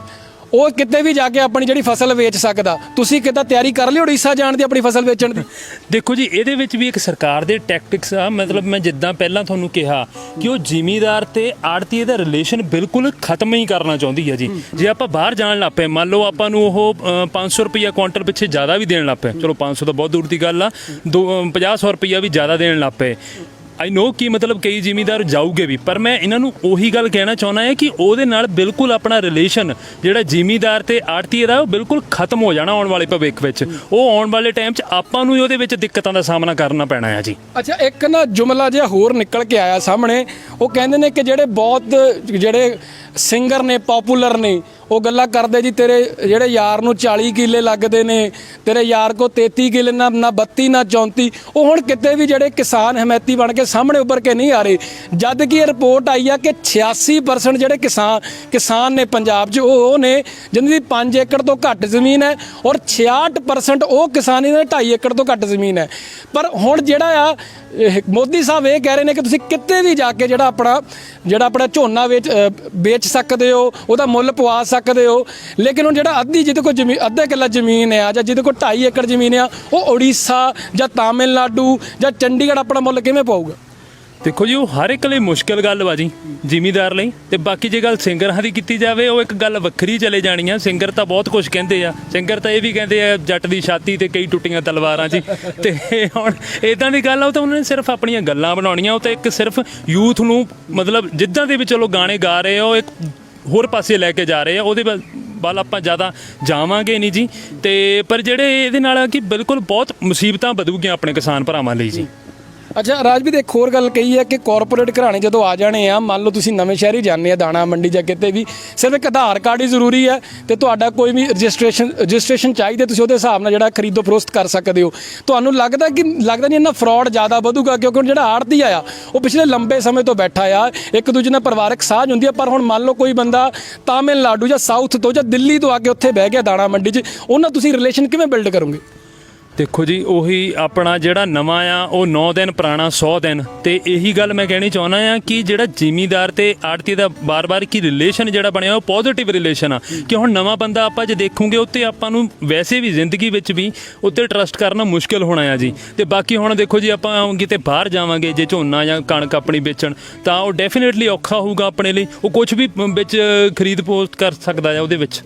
[SPEAKER 2] ਉਹ ਕਿਤੇ ਵੀ ਜਾ ਕੇ ਆਪਣੀ ਜਿਹੜੀ ਫਸਲ ਵੇਚ ਸਕਦਾ। ਤੁਸੀਂ ਕਿੱਦਾਂ ਤਿਆਰੀ ਕਰ ਲਈ ਉੜੀਸਾ ਜਾਣ ਦੀ ਆਪਣੀ ਫਸਲ ਵੇਚਣ ਦੀ?
[SPEAKER 1] ਦੇਖੋ ਜੀ, ਇਹਦੇ ਵਿੱਚ ਵੀ ਇੱਕ ਸਰਕਾਰ ਦੇ ਟੈਕਟਿਕਸ ਆ। ਮਤਲਬ ਮੈਂ ਜਿੱਦਾਂ ਪਹਿਲਾਂ ਤੁਹਾਨੂੰ ਕਿਹਾ ਕਿ ਉਹ ਜ਼ਿਮੀਂਦਾਰ ਤੇ ਆੜਤੀਏ ਦਾ ਰਿਲੇਸ਼ਨ ਬਿਲਕੁਲ ਖਤਮ ਹੀ ਕਰਨਾ ਚਾਹੁੰਦੀ ਹੈ ਜੀ। ਜੇ ਆਪਾਂ ਬਾਹਰ ਜਾਣ ਲੱਗ ਪਏ, ਮੰਨ ਲਓ ਆਪਾਂ ਨੂੰ ਉਹ 500 ਰੁਪਈਆ ਕੁਆਂਟਲ ਪਿੱਛੇ ਜ਼ਿਆਦਾ ਵੀ ਦੇਣ ਲੱਗ ਪਏ, ਚਲੋ 500 ਤਾਂ ਬਹੁਤ ਦੂਰ ਦੀ ਗੱਲ ਆ, 50-100 ਰੁਪਈਆ ਵੀ ਜ਼ਿਆਦਾ ਦੇਣ ਲੱਗ ਪਏ। ਆਈ ਨੋ ਕਿ ਮਤਲਬ ਕਈ ਜ਼ਿਮੀਂਦਾਰ ਜਾਊਗੇ ਵੀ, ਪਰ ਮੈਂ ਇਹਨਾਂ ਨੂੰ ਉਹੀ ਗੱਲ ਕਹਿਣਾ ਚਾਹੁੰਦਾ ਹੈ ਕਿ ਉਹਦੇ ਨਾਲ ਬਿਲਕੁਲ ਆਪਣਾ ਰਿਲੇਸ਼ਨ ਜਿਹੜਾ ਜ਼ਿਮੀਂਦਾਰ ਤੇ ਆੜਤੀਏ ਦਾ ਉਹ ਬਿਲਕੁਲ ਖਤਮ ਹੋ ਜਾਣਾ ਆਉਣ ਵਾਲੇ ਭਵਿੱਖ ਵਿੱਚ। ਉਹ ਆਉਣ ਵਾਲੇ ਟਾਈਮ 'ਚ ਆਪਾਂ ਨੂੰ ਹੀ ਉਹਦੇ ਵਿੱਚ ਦਿੱਕਤਾਂ ਦਾ ਸਾਹਮਣਾ ਕਰਨਾ ਪੈਣਾ ਹੈ ਜੀ।
[SPEAKER 2] ਅੱਛਾ, ਇੱਕ ਨਾ ਜੁਮਲਾ ਜਿਹਾ ਹੋਰ ਨਿਕਲ ਕੇ ਆਇਆ ਸਾਹਮਣੇ। ਉਹ ਕਹਿੰਦੇ ਨੇ ਕਿ ਜਿਹੜੇ ਸਿੰਗਰ ਨੇ, ਪਪੂਲਰ ਨੇ, ਉਹ ਗੱਲਾਂ ਕਰਦੇ ਜੀ ਤੇਰੇ ਜਿਹੜੇ ਯਾਰ ਨੂੰ 40 ਕਿੱਲੇ ਲੱਗਦੇ ਨੇ, ਤੇਰੇ ਯਾਰ ਕੋ 33 ਕਿੱਲੇ, ਨਾ 32 ਨਾ 34। ਉਹ ਹੁਣ ਕਿਤੇ ਵੀ ਜਿਹੜੇ ਕਿਸਾਨ ਹਮਾਇਤੀ ਬਣ ਕੇ ਸਾਹਮਣੇ ਉੱਭਰ ਕੇ ਨਹੀਂ ਆ ਰਹੇ। ਜਦ ਕਿ ਇਹ ਰਿਪੋਰਟ ਆਈ ਆ ਕਿ 86% ਜਿਹੜੇ ਕਿਸਾਨ ਨੇ ਪੰਜਾਬ 'ਚ ਉਹ ਨੇ ਜਿਨ੍ਹਾਂ ਦੀ 5 ਏਕੜ ਤੋਂ ਘੱਟ ਜ਼ਮੀਨ ਹੈ, ਔਰ 66% ਉਹ ਕਿਸਾਨ ਨੇ 2.5 ਏਕੜ ਤੋਂ ਘੱਟ ਜ਼ਮੀਨ ਹੈ। ਪਰ ਹੁਣ ਜਿਹੜਾ ਆ ਮੋਦੀ ਸਾਹਿਬ ਇਹ ਕਹਿ ਰਹੇ ਨੇ ਕਿ ਤੁਸੀਂ ਕਿਤੇ ਵੀ ਜਾ ਕੇ ਜਿਹੜਾ ਆਪਣਾ ਝੋਨਾ ਵੇਚ ਸਕਦੇ ਹੋ, ਉਹਦਾ ਮੁੱਲ ਪਵਾ ਸਕਦੇ ਹੋ। ਲੇਕਿਨ ਹੁਣ ਜਿਹੜਾ ਜਿਹਦੇ ਕੋਲ ਅੱਧਾ ਕਿੱਲਾ ਜ਼ਮੀਨ ਆ ਜਾਂ ਜਿਹਦੇ ਕੋਲ 2.5 ਏਕੜ ਜ਼ਮੀਨ ਆ, ਉਹ ਉੜੀਸਾ ਜਾਂ ਤਾਮਿਲਨਾਡੂ ਜਾਂ ਚੰਡੀਗੜ੍ਹ ਆਪਣਾ ਮੁੱਲ ਕਿਵੇਂ ਪਾਊਗਾ?
[SPEAKER 1] ਦੇਖੋ ਜੀ, ਉਹ ਹਰ ਇੱਕ ਲਈ ਮੁਸ਼ਕਿਲ ਗੱਲ ਵਾ ਜੀ ਜ਼ਿਮੀਂਦਾਰ ਲਈ। ਤੇ ਬਾਕੀ ਜੇ ਗੱਲ ਸਿੰਗਰਾਂ ਦੀ ਕੀਤੀ ਜਾਵੇ, ਉਹ ਇੱਕ ਗੱਲ ਵੱਖਰੀ ਚਲੇ ਜਾਣੀ ਆ। ਸਿੰਗਰ ਤਾਂ ਬਹੁਤ ਕੁਝ ਕਹਿੰਦੇ ਆ, ਸਿੰਗਰ ਤਾਂ ਇਹ ਵੀ ਕਹਿੰਦੇ ਆ ਜੱਟ ਦੀ ਛਾਤੀ ਤੇ ਕਈ ਟੁੱਟੀਆਂ ਤਲਵਾਰਾਂ ਜੀ। ਤੇ ਹੁਣ ਇਦਾਂ ਦੀ ਗੱਲ ਆ, ਉਹ ਤਾਂ ਉਹਨਾਂ ਨੇ ਸਿਰਫ ਆਪਣੀਆਂ ਗੱਲਾਂ ਬਣਾਉਣੀਆਂ। ਉਹ ਤਾਂ ਇੱਕ ਸਿਰਫ ਯੂਥ ਨੂੰ ਮਤਲਬ ਜਿੱਦਾਂ ਦੇ ਵੀ ਚਲੋ ਗਾਣੇ ਗਾ ਰਹੇ ਆ, ਉਹ ਇੱਕ ਹੋਰ ਪਾਸੇ ਲੈ ਕੇ ਜਾ ਰਹੇ ਆ। ਉਹਦੇ ਵੱਲ ਆਪਾਂ ਜ਼ਿਆਦਾ ਜਾਵਾਂਗੇ ਨਹੀਂ ਜੀ। ਤੇ ਪਰ ਜਿਹੜੇ ਇਹਦੇ ਨਾਲ ਕਿ ਬਿਲਕੁਲ ਬਹੁਤ ਮੁਸੀਬਤਾਂ ਵਧੂਗੀਆਂ ਆਪਣੇ ਕਿਸਾਨ ਭਰਾਵਾਂ ਲਈ ਜੀ।
[SPEAKER 2] ਅੱਛਾ ਰਾਜਵੀਰ, ਇੱਕ ਹੋਰ ਗੱਲ ਕਹੀ ਹੈ ਕਿ ਕਾਰਪੋਰੇਟ ਘਰਾਣੇ ਜਦੋਂ ਆ ਜਾਣੇ ਆ, ਮੰਨ ਲਓ ਤੁਸੀਂ ਨਵੇਂ ਸ਼ਹਿਰ ਹੀ ਜਾਂਦੇ ਆ, ਦਾਣਾ ਮੰਡੀ ਜਾਂ ਕਿਤੇ ਵੀ, ਸਿਰਫ ਇੱਕ ਆਧਾਰ ਕਾਰਡ ਹੀ ਜ਼ਰੂਰੀ ਹੈ ਤੇ ਤੁਹਾਡਾ ਕੋਈ ਵੀ ਰਜਿਸਟ੍ਰੇਸ਼ਨ ਚਾਹੀਦੀ, ਤੁਸੀਂ ਉਹਦੇ ਹਿਸਾਬ ਨਾਲ ਜਿਹੜਾ ਖਰੀਦੋ ਫਰੋਖਤ ਕਰ ਸਕਦੇ ਹੋ। ਤੁਹਾਨੂੰ ਲੱਗਦਾ ਨਹੀਂ ਇਹਨਾਂ ਫਰਾਡ ਜ਼ਿਆਦਾ ਵਧੂਗਾ? ਕਿਉਂਕਿ ਹੁਣ ਜਿਹੜਾ ਆੜ੍ਹਤੀ ਆ ਉਹ ਪਿਛਲੇ ਲੰਬੇ ਸਮੇਂ ਤੋਂ ਬੈਠਾ ਆ, ਇੱਕ ਦੂਜੇ ਨਾਲ ਪਰਿਵਾਰਕ ਸਾਂਝ ਹੁੰਦੀ ਹੈ। ਪਰ ਹੁਣ ਮੰਨ ਲਓ ਕੋਈ ਬੰਦਾ ਤਾਮਿਲਨਾਡੂ ਜਾਂ ਸਾਊਥ ਤੋਂ ਜਾਂ ਦਿੱਲੀ ਤੋਂ ਆ ਕੇ ਉੱਥੇ ਬਹਿ ਗਿਆ ਦਾਣਾ ਮੰਡੀ 'ਚ, ਉਹਨਾਂ ਤੁਸੀਂ ਰਿਲੇਸ਼ਨ ਕਿਵੇਂ ਬਿਲਡ ਕਰੋਗੇ?
[SPEAKER 1] ਦੇਖੋ ਜੀ ਉਹੀ ਆਪਣਾ ਜਿਹੜਾ ਨਵਾਂ ਆ ਉਹ 9 ਦਿਨ ਪੁਰਾਣਾ 100 ਦਿਨ ਤੇ ਇਹੀ ਗੱਲ ਮੈਂ ਕਹਿਣੀ ਚਾਹੁੰਦਾ ਆ ਕਿ ਜਿਹੜਾ ਜ਼ਿਮੀਂਦਾਰ ਤੇ ਆੜਤੀ ਦਾ ਬਾਰ-ਬਾਰ ਕੀ ਰਿਲੇਸ਼ਨ ਜਿਹੜਾ ਬਣਿਆ ਉਹ ਪੋਜ਼ਿਟਿਵ ਰਿਲੇਸ਼ਨ ਆ ਕਿ ਹੁਣ ਨਵਾਂ ਬੰਦਾ ਆਪਾਂ ਜੇ ਦੇਖੂਗੇ ਉੱਤੇ ਆਪਾਂ ਨੂੰ ਵੈਸੇ ਵੀ ਜ਼ਿੰਦਗੀ ਵਿੱਚ ਵੀ ਉੱਤੇ ਟਰਸਟ ਕਰਨਾ ਮੁਸ਼ਕਿਲ ਹੋਣਾ ਆ ਜੀ। ਤੇ ਬਾਕੀ ਹੁਣ ਦੇਖੋ ਜੀ ਆਪਾਂ ਕਿਤੇ ਬਾਹਰ ਜਾਵਾਂਗੇ ਜੇ ਝੋਨਾ ਜਾਂ ਕਣਕ ਆਪਣੀ ਵੇਚਣ ਤਾਂ ਉਹ ਡੈਫੀਨੇਟਲੀ ਔਖਾ ਹੋਊਗਾ ਆਪਣੇ ਲਈ, ਉਹ ਕੁਝ ਵੀ ਵਿੱਚ ਖਰੀਦ ਪੋਸਟ ਕਰ ਸਕਦਾ ਆ ਉਹਦੇ ਵਿੱਚ।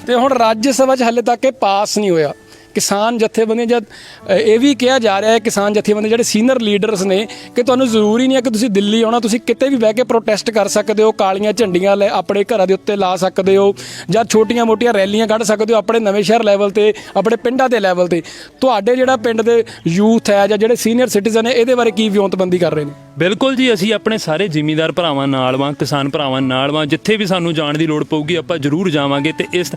[SPEAKER 2] ਤੇ ਹੁਣ ਰਾਜ ਸਭਾ 'ਚ ਹਾਲੇ ਤੱਕ ਇਹ ਪਾਸ ਨਹੀਂ ਹੋਇਆ। ਕਿਸਾਨ ਜਥੇਬੰਦੀਆਂ ਜਦ ਇਹ ਵੀ ਕਿਹਾ ਜਾ ਰਿਹਾ ਹੈ ਕਿਸਾਨ ਜਥੇਬੰਦੀਆਂ ਜਿਹੜੇ ਸੀਨੀਅਰ ਲੀਡਰਸ ਨੇ ਕਿ ਤੁਹਾਨੂੰ ਜ਼ਰੂਰੀ ਨਹੀਂ ਹੈ ਕਿ ਤੁਸੀਂ ਦਿੱਲੀ ਆਉਣਾ, ਤੁਸੀਂ ਕਿਤੇ ਵੀ ਬਹਿ ਕੇ ਪ੍ਰੋਟੈਸਟ ਕਰ ਸਕਦੇ ਹੋ, ਕਾਲੀਆਂ ਝੰਡੀਆਂ ਲੈ ਆਪਣੇ ਘਰਾਂ ਦੇ ਉੱਤੇ ਲਾ ਸਕਦੇ ਹੋ ਜਾਂ ਛੋਟੀਆਂ-ਮੋਟੀਆਂ ਰੈਲੀਆਂ ਕੱਢ ਸਕਦੇ ਹੋ ਆਪਣੇ ਨਵੇਂ ਸ਼ਹਿਰ ਲੈਵਲ ਤੇ, ਆਪਣੇ ਪਿੰਡਾਂ ਦੇ ਲੈਵਲ ਤੇ। ਤੁਹਾਡੇ ਜਿਹੜਾ ਪਿੰਡ ਦੇ ਯੂਥ ਹੈ ਜਾਂ ਜਿਹੜੇ ਸੀਨੀਅਰ ਸਿਟੀਜ਼ਨ ਹੈ ਇਹਦੇ ਬਾਰੇ ਕੀ ਵਿਉਂਤਬੰਦੀ ਕਰ ਰਹੇ ਨੇ?
[SPEAKER 1] ਬਿਲਕੁਲ ਜੀ, ਅਸੀਂ ਆਪਣੇ ਸਾਰੇ ਜ਼ਿਮੀਂਦਾਰ ਭਰਾਵਾਂ ਨਾਲ ਵਾਂ, ਕਿਸਾਨ ਭਰਾਵਾਂ ਨਾਲ ਵਾਂ। ਜਿੱਥੇ ਵੀ ਸਾਨੂੰ ਜਾਣ ਦੀ ਲੋੜ ਪਊਗੀ ਆਪਾਂ ਜ਼ਰੂਰ ਜਾਵਾਂਗੇ ਤੇ ਇਸ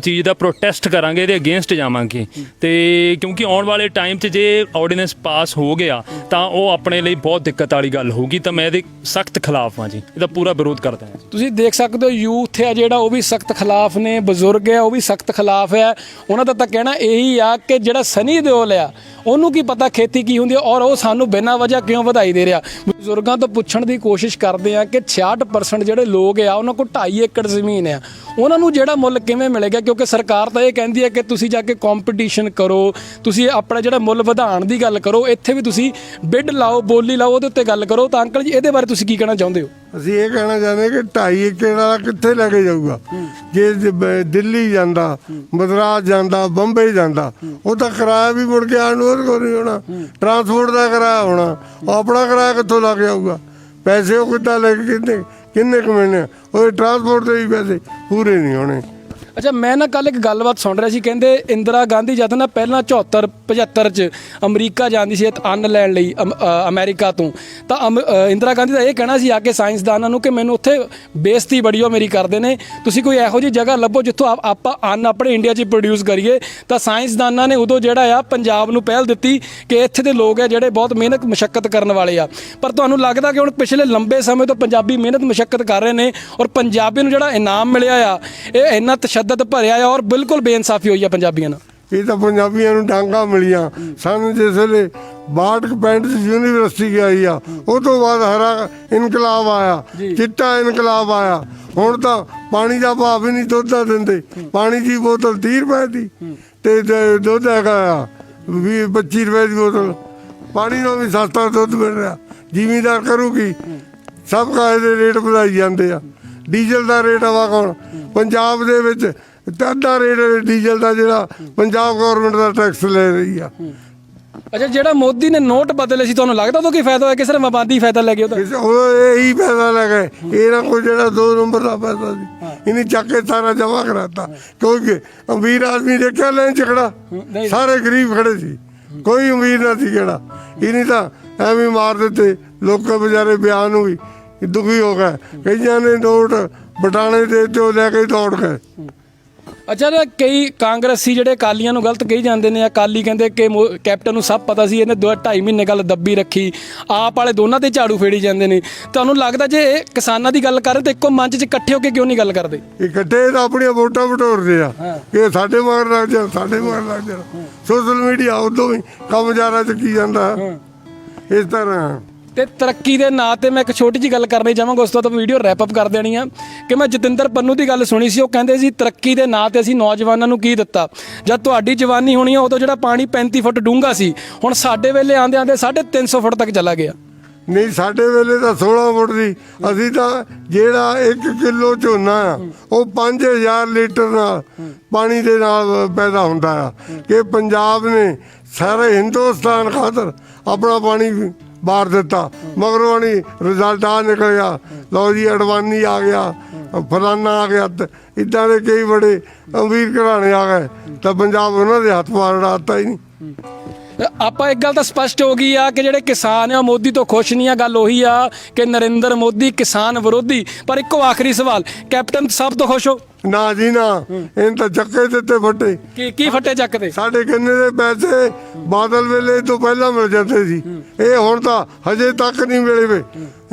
[SPEAKER 1] ਚੀਜ਼ ਦਾ ਪ੍ਰੋਟੈਸਟ ਕਰਾਂਗੇ, ਇਹਦੇ ਅਗੇਂਸਟ ਜਾਵਾਂਗੇ। ਤੇ ਕਿਉਂਕਿ ਆਉਣ ਵਾਲੇ ਟਾਈਮ 'ਚ ਜੇ ਆਰਡੀਨੈਂਸ ਪਾਸ ਹੋ ਗਿਆ ਤਾਂ ਉਹ ਆਪਣੇ ਲਈ ਬਹੁਤ ਦਿੱਕਤ ਵਾਲੀ ਗੱਲ ਹੋਊਗੀ। ਤਾਂ ਮੈਂ ਇਹਦੇ ਸਖਤ ਖਿਲਾਫ ਹਾਂ ਜੀ, ਇਹਦਾ ਪੂਰਾ ਵਿਰੋਧ ਕਰਦਾ ਹਾਂ।
[SPEAKER 2] ਤੁਸੀਂ ਦੇਖ ਸਕਦੇ ਹੋ ਯੂਥ ਹੈ ਜਿਹੜਾ ਉਹ ਵੀ ਸਖਤ ਖਿਲਾਫ ਨੇ, ਬਜ਼ੁਰਗ ਹੈ ਉਹ ਵੀ ਸਖਤ ਖਿਲਾਫ ਹੈ। ਉਹਨਾਂ ਦਾ ਤਾਂ ਕਹਿਣਾ ਇਹੀ ਆ ਕਿ ਜਿਹੜਾ ਸਨੀ ਦਿਓਲ ਆ ਉਹਨੂੰ ਕੀ ਪਤਾ ਖੇਤੀ ਕੀ ਹੁੰਦੀ ਹੈ ਔਰ ਉਹ ਸਾਨੂੰ ਬਿਨਾਂ ਵਜ੍ਹਾ ਕਿਉਂ ਵਧਾਈ ਦੇ ਰਿਹਾ। ਬਜ਼ੁਰਗਾਂ ਤੋਂ ਪੁੱਛਣ ਦੀ ਕੋਸ਼ਿਸ਼ ਕਰਦੇ ਆ ਕਿ 66% ਜਿਹੜੇ ਲੋਕ ਆ ਉਹਨਾਂ ਕੋਲ 2.5 ਏਕੜ ਜ਼ਮੀਨ ਆ, ਉਹਨਾਂ ਨੂੰ ਜਿਹੜਾ ਮੁੱਲ ਕਿਵੇਂ ਮਿਲੇਗਾ? ਕਿਉਂਕਿ ਸਰਕਾਰ ਤਾਂ ਇਹ ਕਹਿੰਦੀ ਹੈ ਕਿ ਤੁਸੀਂ ਜਾ ਕੇ ਕੰਪੀਟੀਸ਼ਨ ਕਰੋ, ਤੁਸੀਂ ਆਪਣਾ ਜਿਹੜਾ ਮੁੱਲ ਵਧਾਉਣ ਦੀ ਗੱਲ ਕਰੋ, ਇੱਥੇ ਵੀ ਤੁਸੀਂ ਬਿੱਡ ਲਾਓ, ਬੋਲੀ ਲਾਓ, ਉਹਦੇ ਉੱਤੇ ਗੱਲ ਕਰੋ। ਤਾਂ ਅੰਕਲ ਜੀ ਇਹਦੇ ਬਾਰੇ ਤੁਸੀਂ ਕੀ ਕਹਿਣਾ ਚਾਹੁੰਦੇ ਹੋ?
[SPEAKER 3] ਅਸੀਂ ਇਹ ਕਹਿਣਾ ਚਾਹੁੰਦੇ ਕਿ 2.5 ਏਕੜ ਵਾਲਾ ਕਿੱਥੇ ਲੈ ਕੇ ਜਾਊਗਾ? ਜੇ ਦਿੱਲੀ ਜਾਂਦਾ, ਮਦਰਾਸ ਜਾਂਦਾ, ਬੰਬਈ ਜਾਂਦਾ, ਉਹ ਤਾਂ ਕਿਰਾਇਆ ਵੀ ਮੁੜ ਕੇ ਆਉਣ ਨੂੰ ਉਹਦੇ ਕੋਲ ਨਹੀਂ ਹੋਣਾ, ਟਰਾਂਸਪੋਰਟ ਦਾ ਕਿਰਾਇਆ ਹੋਣਾ, ਉਹ ਆਪਣਾ ਕਿਰਾਇਆ ਕਿੱਥੋਂ ਲੱਗ ਜਾਊਗਾ? ਪੈਸੇ ਉਹ ਕਿੱਦਾਂ ਲੈ ਕੇ ਕਿੰਨੇ ਕਮਾਉਣੇ? ਉਹ ਟਰਾਂਸਪੋਰਟ ਦੇ ਵੀ ਪੈਸੇ ਪੂਰੇ ਨਹੀਂ ਹੋਣੇ।
[SPEAKER 2] ਅੱਛਾ, ਮੈਂ ਨਾ ਕੱਲ ਇੱਕ ਗੱਲਬਾਤ ਸੁਣ ਰਿਹਾ ਸੀ, ਕਹਿੰਦੇ ਇੰਦਰਾ ਗਾਂਧੀ ਜਦ ਨਾ ਪਹਿਲਾਂ 74-75 'ਚ ਅਮਰੀਕਾ ਜਾਂਦੀ ਸੀ ਅੰਨ ਲੈਣ ਲਈ ਅਮਰੀਕਾ ਤੋਂ, ਤਾਂ ਇੰਦਰਾ ਗਾਂਧੀ ਦਾ ਇਹ ਕਹਿਣਾ ਸੀ ਆ ਕੇ ਸਾਇੰਸਦਾਨਾਂ ਨੂੰ ਕਿ ਮੈਨੂੰ ਉੱਥੇ ਬੇਇੱਜ਼ਤੀ ਬੜੀ ਉਹ ਮੇਰੀ ਕਰਦੇ ਨੇ, ਤੁਸੀਂ ਕੋਈ ਇਹੋ ਜਿਹੀ ਜਗ੍ਹਾ ਲੱਭੋ ਜਿੱਥੋਂ ਆਪਾਂ ਅੰਨ ਆਪਣੇ ਇੰਡੀਆ 'ਚ ਪ੍ਰੋਡਿਊਸ ਕਰੀਏ। ਤਾਂ ਸਾਇੰਸਦਾਨਾਂ ਨੇ ਉਦੋਂ ਜਿਹੜਾ ਆ ਪੰਜਾਬ ਨੂੰ ਪਹਿਲ ਦਿੱਤੀ ਕਿ ਇੱਥੇ ਦੇ ਲੋਕ ਆ ਜਿਹੜੇ ਬਹੁਤ ਮਿਹਨਤ ਮੁਸ਼ੱਕਤ ਕਰਨ ਵਾਲੇ ਆ। ਪਰ ਤੁਹਾਨੂੰ ਲੱਗਦਾ ਕਿ ਹੁਣ ਪਿਛਲੇ ਲੰਬੇ ਸਮੇਂ ਤੋਂ ਪੰਜਾਬੀ ਮਿਹਨਤ ਮੁਸ਼ੱਕਤ ਕਰ ਰਹੇ ਨੇ ਔਰ ਪੰਜਾਬੀ ਨੂੰ ਜਿਹੜਾ ਇਨਾਮ ਮਿਲਿਆ ਆ ਇਹ ਇੰਨਾ ਤਸ਼ੱਦਦ ਭਰਿਆ ਆ ਔਰ ਬਿਲਕੁਲ ਬੇਇਨਸਾਫੀ ਹੋਈ ਆ ਪੰਜਾਬੀਆਂ ਨਾਲ।
[SPEAKER 3] ਇਹ ਤਾਂ ਪੰਜਾਬੀਆਂ ਨੂੰ ਡਾਂਗਾ ਮਿਲੀਆਂ ਸਾਨੂੰ ਜਿਸ ਵੇਲੇ 62-65 ਯੂਨੀਵਰਸਿਟੀ ਆਈ ਆ, ਉਹ ਤੋਂ ਬਾਅਦ ਹਰਾ ਇਨਕਲਾਬ ਆਇਆ, ਚਿੱਟਾ ਇਨਕਲਾਬ ਆਇਆ। ਹੁਣ ਤਾਂ ਪਾਣੀ ਦਾ ਭਾਅ ਵੀ ਨਹੀਂ ਦੁੱਧ ਦਾ ਦਿੰਦੇ, ਪਾਣੀ ਦੀ ਬੋਤਲ 30 ਰੁਪਏ ਦੀ ਤੇ ਦੁੱਧ ਹੈਗਾ ਆ 20-25 ਰੁਪਏ ਦੀ ਬੋਤਲ। ਪਾਣੀ ਨੂੰ ਵੀ ਸਸਤਾ ਦੁੱਧ ਮਿਲ ਰਿਹਾ। ਜ਼ਿਮੀਂਦਾਰ ਕਰੂਗੀ ਸਭ ਕਾਹੇ ਦੇ ਰੇਟ ਵਧਾਈ ਜਾਂਦੇ ਆ। ਡੀਜ਼ਲ ਦਾ ਰੇਟ ਹਵਾ ਕੌਣ? ਪੰਜਾਬ ਦੇ ਵਿੱਚ ਅੱਧਾ ਰੇਟ ਡੀਜ਼ਲ ਦਾ ਜਿਹੜਾ ਪੰਜਾਬ ਗੌਰਮੈਂਟ ਦਾ ਟੈਕਸ ਲੈ ਰਹੀ ਆ।
[SPEAKER 2] ਅੱਛਾ, ਜਿਹੜਾ ਮੋਦੀ ਨੇ ਨੋਟ ਬਦਲੇ ਸੀ ਤੁਹਾਨੂੰ ਲੱਗਦਾ ਉਹ ਕੀ ਫਾਇਦਾ ਹੋਇਆ? ਕਿਸੇ ਮਬਾਦੀ ਫਾਇਦਾ ਲੈ ਗਿਆ ਉਹਦਾ?
[SPEAKER 3] ਉਹ ਇਹੀ ਫਾਇਦਾ ਲੈ ਗਏ, ਇਹ ਨਾ ਕੋਈ ਜਿਹੜਾ 2 ਨੰਬਰ ਦਾ ਪੈਸਾ ਸੀ ਇਹਨੇ ਚੱਕ ਕੇ ਸਾਰਾ ਜਮ੍ਹਾਂ ਕਰਾਤਾ। ਕਿਉਂਕਿ ਅਮੀਰ ਆਦਮੀ ਦੇਖਿਆ ਲੈਣ ਚ ਖੜਾ, ਸਾਰੇ ਗਰੀਬ ਖੜੇ ਸੀ, ਕੋਈ ਅਮੀਰ ਨਾ ਸੀ ਕਿਹੜਾ। ਇਹਨੇ ਤਾਂ ਐਵੇਂ ਮਾਰ ਦਿੱਤੇ ਲੋਕ ਵਿਚਾਰੇ ਬਿਆਨ ਨੂੰ ਵੀ ਦੁਖੀ ਹੋ ਗਏ। ਕਈਆਂ ਨੇ ਨੋਟ ਬਟਾਲੇ ਦੇ ਤੇ ਉਹ ਲੈ ਕੇ ਦੌੜ ਗਏ।
[SPEAKER 2] ਅੱਛਾ, ਨਾ ਕਈ ਕਾਂਗਰਸੀ ਜਿਹੜੇ ਅਕਾਲੀਆਂ ਨੂੰ ਗਲਤ ਕਹੀ ਜਾਂਦੇ ਨੇ, ਅਕਾਲੀ ਕਹਿੰਦੇ ਕਿ ਕੈਪਟਨ ਨੂੰ ਸਭ ਪਤਾ ਸੀ, ਇਹਨੇ 2.5 ਮਹੀਨੇ ਗੱਲ ਦੱਬੀ ਰੱਖੀ, ਆਪ ਵਾਲੇ ਦੋਨਾਂ ਤੇ ਝਾੜੂ ਫੇੜੀ ਜਾਂਦੇ ਨੇ। ਤੁਹਾਨੂੰ ਲੱਗਦਾ ਜੇ ਇਹ ਕਿਸਾਨਾਂ ਦੀ ਗੱਲ ਕਰ ਰਹੇ ਤਾਂ ਇੱਕੋ ਮੰਚ 'ਚ ਇਕੱਠੇ ਹੋ ਕੇ ਕਿਉਂ ਨਹੀਂ ਗੱਲ ਕਰਦੇ?
[SPEAKER 3] ਇਕੱਠੇ ਤਾਂ ਆਪਣੀਆਂ ਵੋਟਾਂ ਬਟੋਰਦੇ ਆ ਕਿ ਸਾਡੇ ਮਗਰ ਲੱਗ ਜਾਣ, ਸਾਡੇ ਮਗਰ ਲੱਗ ਜਾਣ। ਸੋਸ਼ਲ ਮੀਡੀਆ ਉਦੋਂ ਵੀ ਕੰਮ ਜ਼ਿਆਦਾ ਚੱਕੀ ਜਾਂਦਾ ਇਸ ਤਰ੍ਹਾਂ।
[SPEAKER 2] ਤੇ ਤਰੱਕੀ ਦੇ ਨਾਂ ਤੇ ਮੈਂ ਇੱਕ ਛੋਟੀ ਜਿਹੀ ਗੱਲ ਕਰਨੀ ਚਾਹਾਂਗਾ, ਉਸ ਤੋਂ ਬਾਅਦ ਵੀਡੀਓ ਰੈਪ ਅਪ ਕਰ ਦੇਣੀ ਆ ਕਿ ਮੈਂ ਜਤਿੰਦਰ ਪੰਨੂ ਦੀ ਗੱਲ ਸੁਣੀ ਸੀ। ਉਹ ਕਹਿੰਦੇ ਸੀ ਤਰੱਕੀ ਦੇ ਨਾਂ ਤੇ ਅਸੀਂ ਨੌਜਵਾਨਾਂ ਨੂੰ ਕੀ ਦਿੱਤਾ? ਜਦ ਤੁਹਾਡੀ ਜਵਾਨੀ ਹੋਣੀ ਆ ਉਦੋਂ ਜਿਹੜਾ ਪਾਣੀ 35 ਫੁੱਟ ਡੂੰਘਾ ਸੀ, ਹੁਣ ਸਾਡੇ ਵੇਲੇ ਆਂਦੇ 350 ਫੁੱਟ ਤੱਕ ਚਲਾ ਗਿਆ।
[SPEAKER 3] ਨਹੀਂ, ਸਾਡੇ ਵੇਲੇ ਤਾਂ 16 ਫੁੱਟ ਸੀ। ਅਸੀਂ ਤਾਂ ਜਿਹੜਾ 1 ਕਿਲੋ ਝੋਨਾ ਆ ਉਹ 5000 ਲੀਟਰ ਨਾਲ ਪਾਣੀ ਦੇ ਨਾਲ ਪੈਦਾ ਹੁੰਦਾ ਆ। ਕਿ ਪੰਜਾਬ ਨੇ ਸਾਰੇ ਹਿੰਦੁਸਤਾਨ ਖਾਤਰ ਆਪਣਾ ਪਾਣੀ ਬਾਹਰ ਦਿੱਤਾ, ਮਗਰੋਂ ਨਹੀਂ ਰਿਜ਼ਲਟ ਆ ਨਿਕਲ ਗਿਆ। ਲਓ ਜੀ, ਅਡਵਾਨੀ ਆ ਗਿਆ, ਫਲਾਨਾ ਆ ਗਿਆ, ਇੱਦਾਂ ਦੇ ਕਈ ਬੜੇ ਅਮੀਰ ਘਰਾਣੇ ਆ ਗਏ ਤਾਂ ਪੰਜਾਬ ਉਹਨਾਂ ਦੇ ਹੱਥ ਮਾਰ ਡਾਤਾ ਹੀ ਨਹੀਂ।
[SPEAKER 2] ਆਪਾਂ ਇੱਕ ਗੱਲ ਤਾਂ ਸਪਸ਼ਟ ਹੋ ਗਈ ਆ ਕਿ ਜਿਹੜੇ ਕਿਸਾਨ ਆ ਮੋਦੀ ਤੋਂ ਖੁਸ਼ ਨਹੀਂ ਆ। ਗੱਲ ਉਹੀ ਆ ਕਿ ਨਰਿੰਦਰ ਮੋਦੀ ਕਿਸਾਨ ਵਿਰੋਧੀ। ਪਰ ਇੱਕੋ ਆਖਰੀ ਸਵਾਲ, ਕੈਪਟਨ ਸਭ ਤੋਂ ਖੁਸ਼ ਹੋ?
[SPEAKER 3] ਨਾ ਜੀ ਨਾ, ਇਹਨਾਂ ਤਾਂ ਚੱਕੇ ਦਿੱਤੇ ਫੱਟੇ। ਕੀ
[SPEAKER 2] ਫੱਟੇ ਚੱਕਦੇ?
[SPEAKER 3] ਸਾਡੇ ਕਿੰਨੇ ਦੇ ਪੈਸੇ ਬਾਦਲ ਵੇਲੇ ਤੋਂ ਪਹਿਲਾਂ ਮਿਲ ਜਾਂਦੇ ਸੀ, ਇਹ ਹੁਣ ਤਾਂ ਹਜੇ ਤੱਕ ਨਹੀਂ ਮਿਲੇ ਵੇ।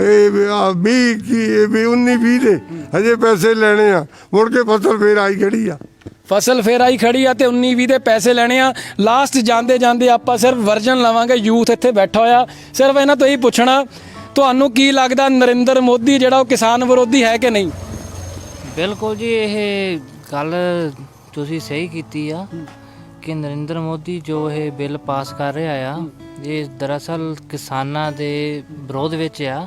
[SPEAKER 3] ਇਹ 20 ਦੇ ਹਜੇ ਪੈਸੇ ਲੈਣੇ ਆ, ਮੁੜ ਕੇ ਫਸਲ ਫੇਰ ਆਈ ਖੜੀ ਆ।
[SPEAKER 2] ਫਸਲ ਫੇਰ ਆਈ ਖੜੀ ਆ ਤੇ 19-20 ਦੇ ਪੈਸੇ ਲੈਣੇ ਆ। ਲਾਸਟ ਜਾਂਦੇ ਜਾਂਦੇ ਆਪਾਂ ਸਿਰਫ ਵਰਜਨ ਲਵਾਂਗੇ। ਯੂਥ ਇੱਥੇ ਬੈਠਾ ਹੋਇਆ, ਸਿਰਫ ਇਹਨਾਂ ਤੋਂ ਹੀ ਪੁੱਛਣਾ, ਤੁਹਾਨੂੰ ਕੀ ਲੱਗਦਾ ਨਰਿੰਦਰ ਮੋਦੀ ਜਿਹੜਾ ਉਹ ਕਿਸਾਨ ਵਿਰੋਧੀ ਹੈ ਕਿ ਨਹੀਂ?
[SPEAKER 4] ਬਿਲਕੁਲ ਜੀ, ਇਹ ਗੱਲ ਤੁਸੀਂ ਸਹੀ ਕੀਤੀ ਆ ਕਿ ਨਰਿੰਦਰ ਮੋਦੀ ਜੋ ਇਹ ਬਿੱਲ ਪਾਸ ਕਰ ਰਿਹਾ ਆ, ਇਹ ਦਰਅਸਲ ਕਿਸਾਨਾਂ ਦੇ ਵਿਰੋਧ ਵਿੱਚ ਆ,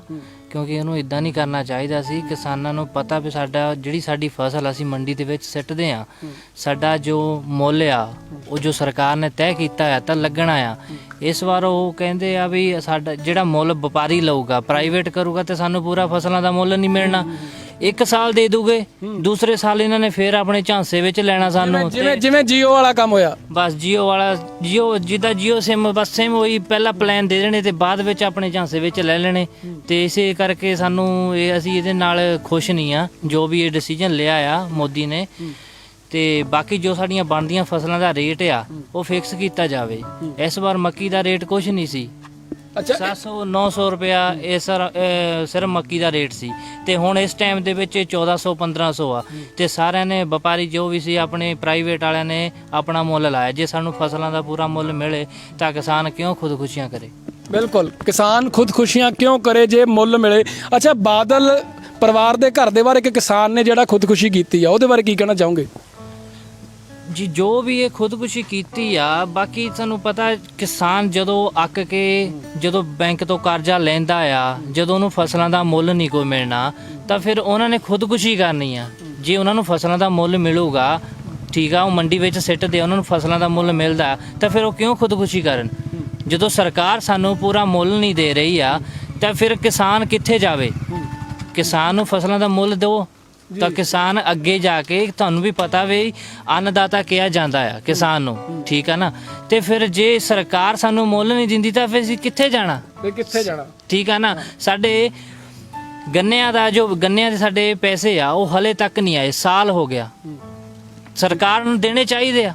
[SPEAKER 4] ਕਿਉਂਕਿ ਇਹਨੂੰ ਇਦਾਂ ਨਹੀਂ ਕਰਨਾ ਚਾਹੀਦਾ ਸੀ। ਕਿਸਾਨਾਂ ਨੂੰ ਪਤਾ ਵੀ ਜਿਹੜੀ ਸਾਡੀ ਫਸਲ ਅਸੀਂ ਮੰਡੀ ਦੇ ਵਿੱਚ ਸਿੱਟਦੇ ਆ, ਸਾਡਾ ਜੋ ਮੁੱਲ ਆ ਉਹ ਜੋ ਸਰਕਾਰ ਨੇ ਤੈਅ ਕੀਤਾ ਆ ਤਾਂ ਲੱਗਣਾ ਆ। ਇਸ ਵਾਰ ਉਹ ਕਹਿੰਦੇ ਆ ਵੀ ਸਾਡਾ ਜਿਹੜਾ ਮੁੱਲ ਵਪਾਰੀ ਲਊਗਾ, ਪ੍ਰਾਈਵੇਟ ਕਰੂਗਾ ਤੇ ਸਾਨੂੰ ਪੂਰਾ ਫਸਲਾਂ ਦਾ ਮੁੱਲ ਨਹੀਂ ਮਿਲਣਾ। 1 ਸਾਲ ਦੇ ਦੂਗੇ, ਦੂਸਰੇ ਸਾਲ ਇਹਨਾਂ ਨੇ ਫੇਰ ਆਪਣੇ ਝਾਂਸੇ ਵਿੱਚ ਲੈਣਾ ਸਾਨੂੰ।
[SPEAKER 2] ਜਿਵੇਂ ਜੀਓ ਵਾਲਾ ਕੰਮ ਹੋਇਆ,
[SPEAKER 4] ਬਸ ਜੀਓ ਜਿੱਦਾਂ ਜੀਓ ਸਿਮ, ਬਸ ਸਿਮ ਉਹੀ ਪਹਿਲਾ ਪਲਾਨ ਦੇ ਦੇਣੇ ਤੇ ਬਾਅਦ ਵਿੱਚ ਆਪਣੇ ਝਾਂਸੇ ਵਿੱਚ ਲੈ ਲੈਣੇ। ਤੇ ਇਸੇ ਕਰਕੇ ਸਾਨੂੰ ਅਸੀਂ ਇਹਦੇ ਨਾਲ ਖੁਸ਼ ਨਹੀਂ ਆ ਜੋ ਵੀ ਇਹ ਡਿਸੀਜਨ ਲਿਆ ਆ ਮੋਦੀ ਨੇ। ਤੇ ਬਾਕੀ ਜੋ ਸਾਡੀਆਂ ਬਣਦੀਆਂ ਫਸਲਾਂ ਦਾ ਰੇਟ ਆ ਉਹ ਫਿਕਸ ਕੀਤਾ ਜਾਵੇ। ਇਸ ਵਾਰ ਮੱਕੀ ਦਾ ਰੇਟ ਕੁਛ ਨਹੀਂ ਸੀ, 700-900 ਰੁਪਇਆ ਇਹ ਸਿਰਫ ਮੱਕੀ ਦਾ ਰੇਟ ਸੀ, ਤੇ ਹੁਣ ਇਸ ਟਾਈਮ ਦੇ ਵਿੱਚ 1400-1500 ਆ। ਤੇ ਸਾਰਿਆਂ ਨੇ ਵਪਾਰੀ ਜੋ ਵੀ ਸੀ ਆਪਣੇ ਪ੍ਰਾਈਵੇਟ ਵਾਲਿਆਂ ਨੇ ਆਪਣਾ ਮੁੱਲ ਲਾਇਆ। ਜੇ ਸਾਨੂੰ ਫਸਲਾਂ ਦਾ ਪੂਰਾ ਮੁੱਲ ਮਿਲੇ ਤਾਂ ਕਿਸਾਨ ਕਿਉਂ ਖੁਦਕੁਸ਼ੀਆਂ ਕਰੇ?
[SPEAKER 2] ਬਿਲਕੁਲ, ਕਿਸਾਨ ਖੁਦਕੁਸ਼ੀਆਂ ਕਿਉਂ ਕਰੇ ਜੇ ਮੁੱਲ ਮਿਲੇ। ਅੱਛਾ, ਬਾਦਲ ਪਰਿਵਾਰ ਦੇ ਘਰ ਦੇ ਬਾਰੇ ਇੱਕ ਕਿਸਾਨ ਨੇ ਜਿਹੜਾ ਖੁਦਕੁਸ਼ੀ ਕੀਤੀ ਆ, ਉਹਦੇ ਬਾਰੇ ਕੀ ਕਹਿਣਾ ਚਾਹੋਗੇ?
[SPEAKER 4] ਜੀ ਜੋ ਵੀ ਇਹ ਖੁਦਕੁਸ਼ੀ ਕੀਤੀ ਆ, ਬਾਕੀ ਤੁਹਾਨੂੰ ਪਤਾ ਕਿਸਾਨ ਜਦੋਂ ਅੱਕ ਕੇ ਜਦੋਂ ਬੈਂਕ ਤੋਂ ਕਰਜ਼ਾ ਲੈਂਦਾ ਆ, ਜਦੋਂ ਉਹਨੂੰ ਫਸਲਾਂ ਦਾ ਮੁੱਲ ਨਹੀਂ ਕੋਈ ਮਿਲਣਾ ਤਾਂ ਫਿਰ ਉਹਨਾਂ ਨੇ ਖੁਦਕੁਸ਼ੀ ਕਰਨੀ ਆ। ਜੇ ਉਹਨਾਂ ਨੂੰ ਫਸਲਾਂ ਦਾ ਮੁੱਲ ਮਿਲੂਗਾ, ਠੀਕ ਆ, ਉਹ ਮੰਡੀ ਵਿੱਚ ਸਿੱਟਦੇ, ਉਹਨਾਂ ਨੂੰ ਫਸਲਾਂ ਦਾ ਮੁੱਲ ਮਿਲਦਾ ਤਾਂ ਫਿਰ ਉਹ ਕਿਉਂ ਖੁਦਕੁਸ਼ੀ ਕਰਨ? ਜਦੋਂ ਸਰਕਾਰ ਸਾਨੂੰ ਪੂਰਾ ਮੁੱਲ ਨਹੀਂ ਦੇ ਰਹੀ ਆ ਤਾਂ ਫਿਰ ਕਿਸਾਨ ਕਿੱਥੇ ਜਾਵੇ? ਕਿਸਾਨ ਨੂੰ ਫਸਲਾਂ ਦਾ ਮੁੱਲ ਦਿਓ ਤਾਂ ਕਿਸਾਨ ਅੱਗੇ ਜਾ ਕੇ, ਤੁਹਾਨੂੰ ਵੀ ਪਤਾ ਵੀ ਅੰਨਦਾਤਾ ਕਿਹਾ ਜਾਂਦਾ ਆ ਕਿਸਾਨ ਨੂੰ, ਠੀਕ ਆ ਨਾ। ਤੇ ਫਿਰ ਜੇ ਸਰਕਾਰ ਸਾਨੂੰ ਮੁੱਲ ਨਹੀਂ ਦਿੰਦੀ ਤਾਂ ਫਿਰ ਅਸੀਂ ਕਿੱਥੇ ਜਾਣਾ? ਠੀਕ ਆ ਨਾ। ਸਾਡੇ ਗੰਨਿਆਂ ਦੇ ਸਾਡੇ ਪੈਸੇ ਆ ਉਹ ਹਲੇ ਤੱਕ ਨਹੀਂ ਆਏ, ਸਾਲ ਹੋ ਗਿਆ। ਸਰਕਾਰ ਨੂੰ ਦੇਣੇ ਚਾਹੀਦੇ ਆ,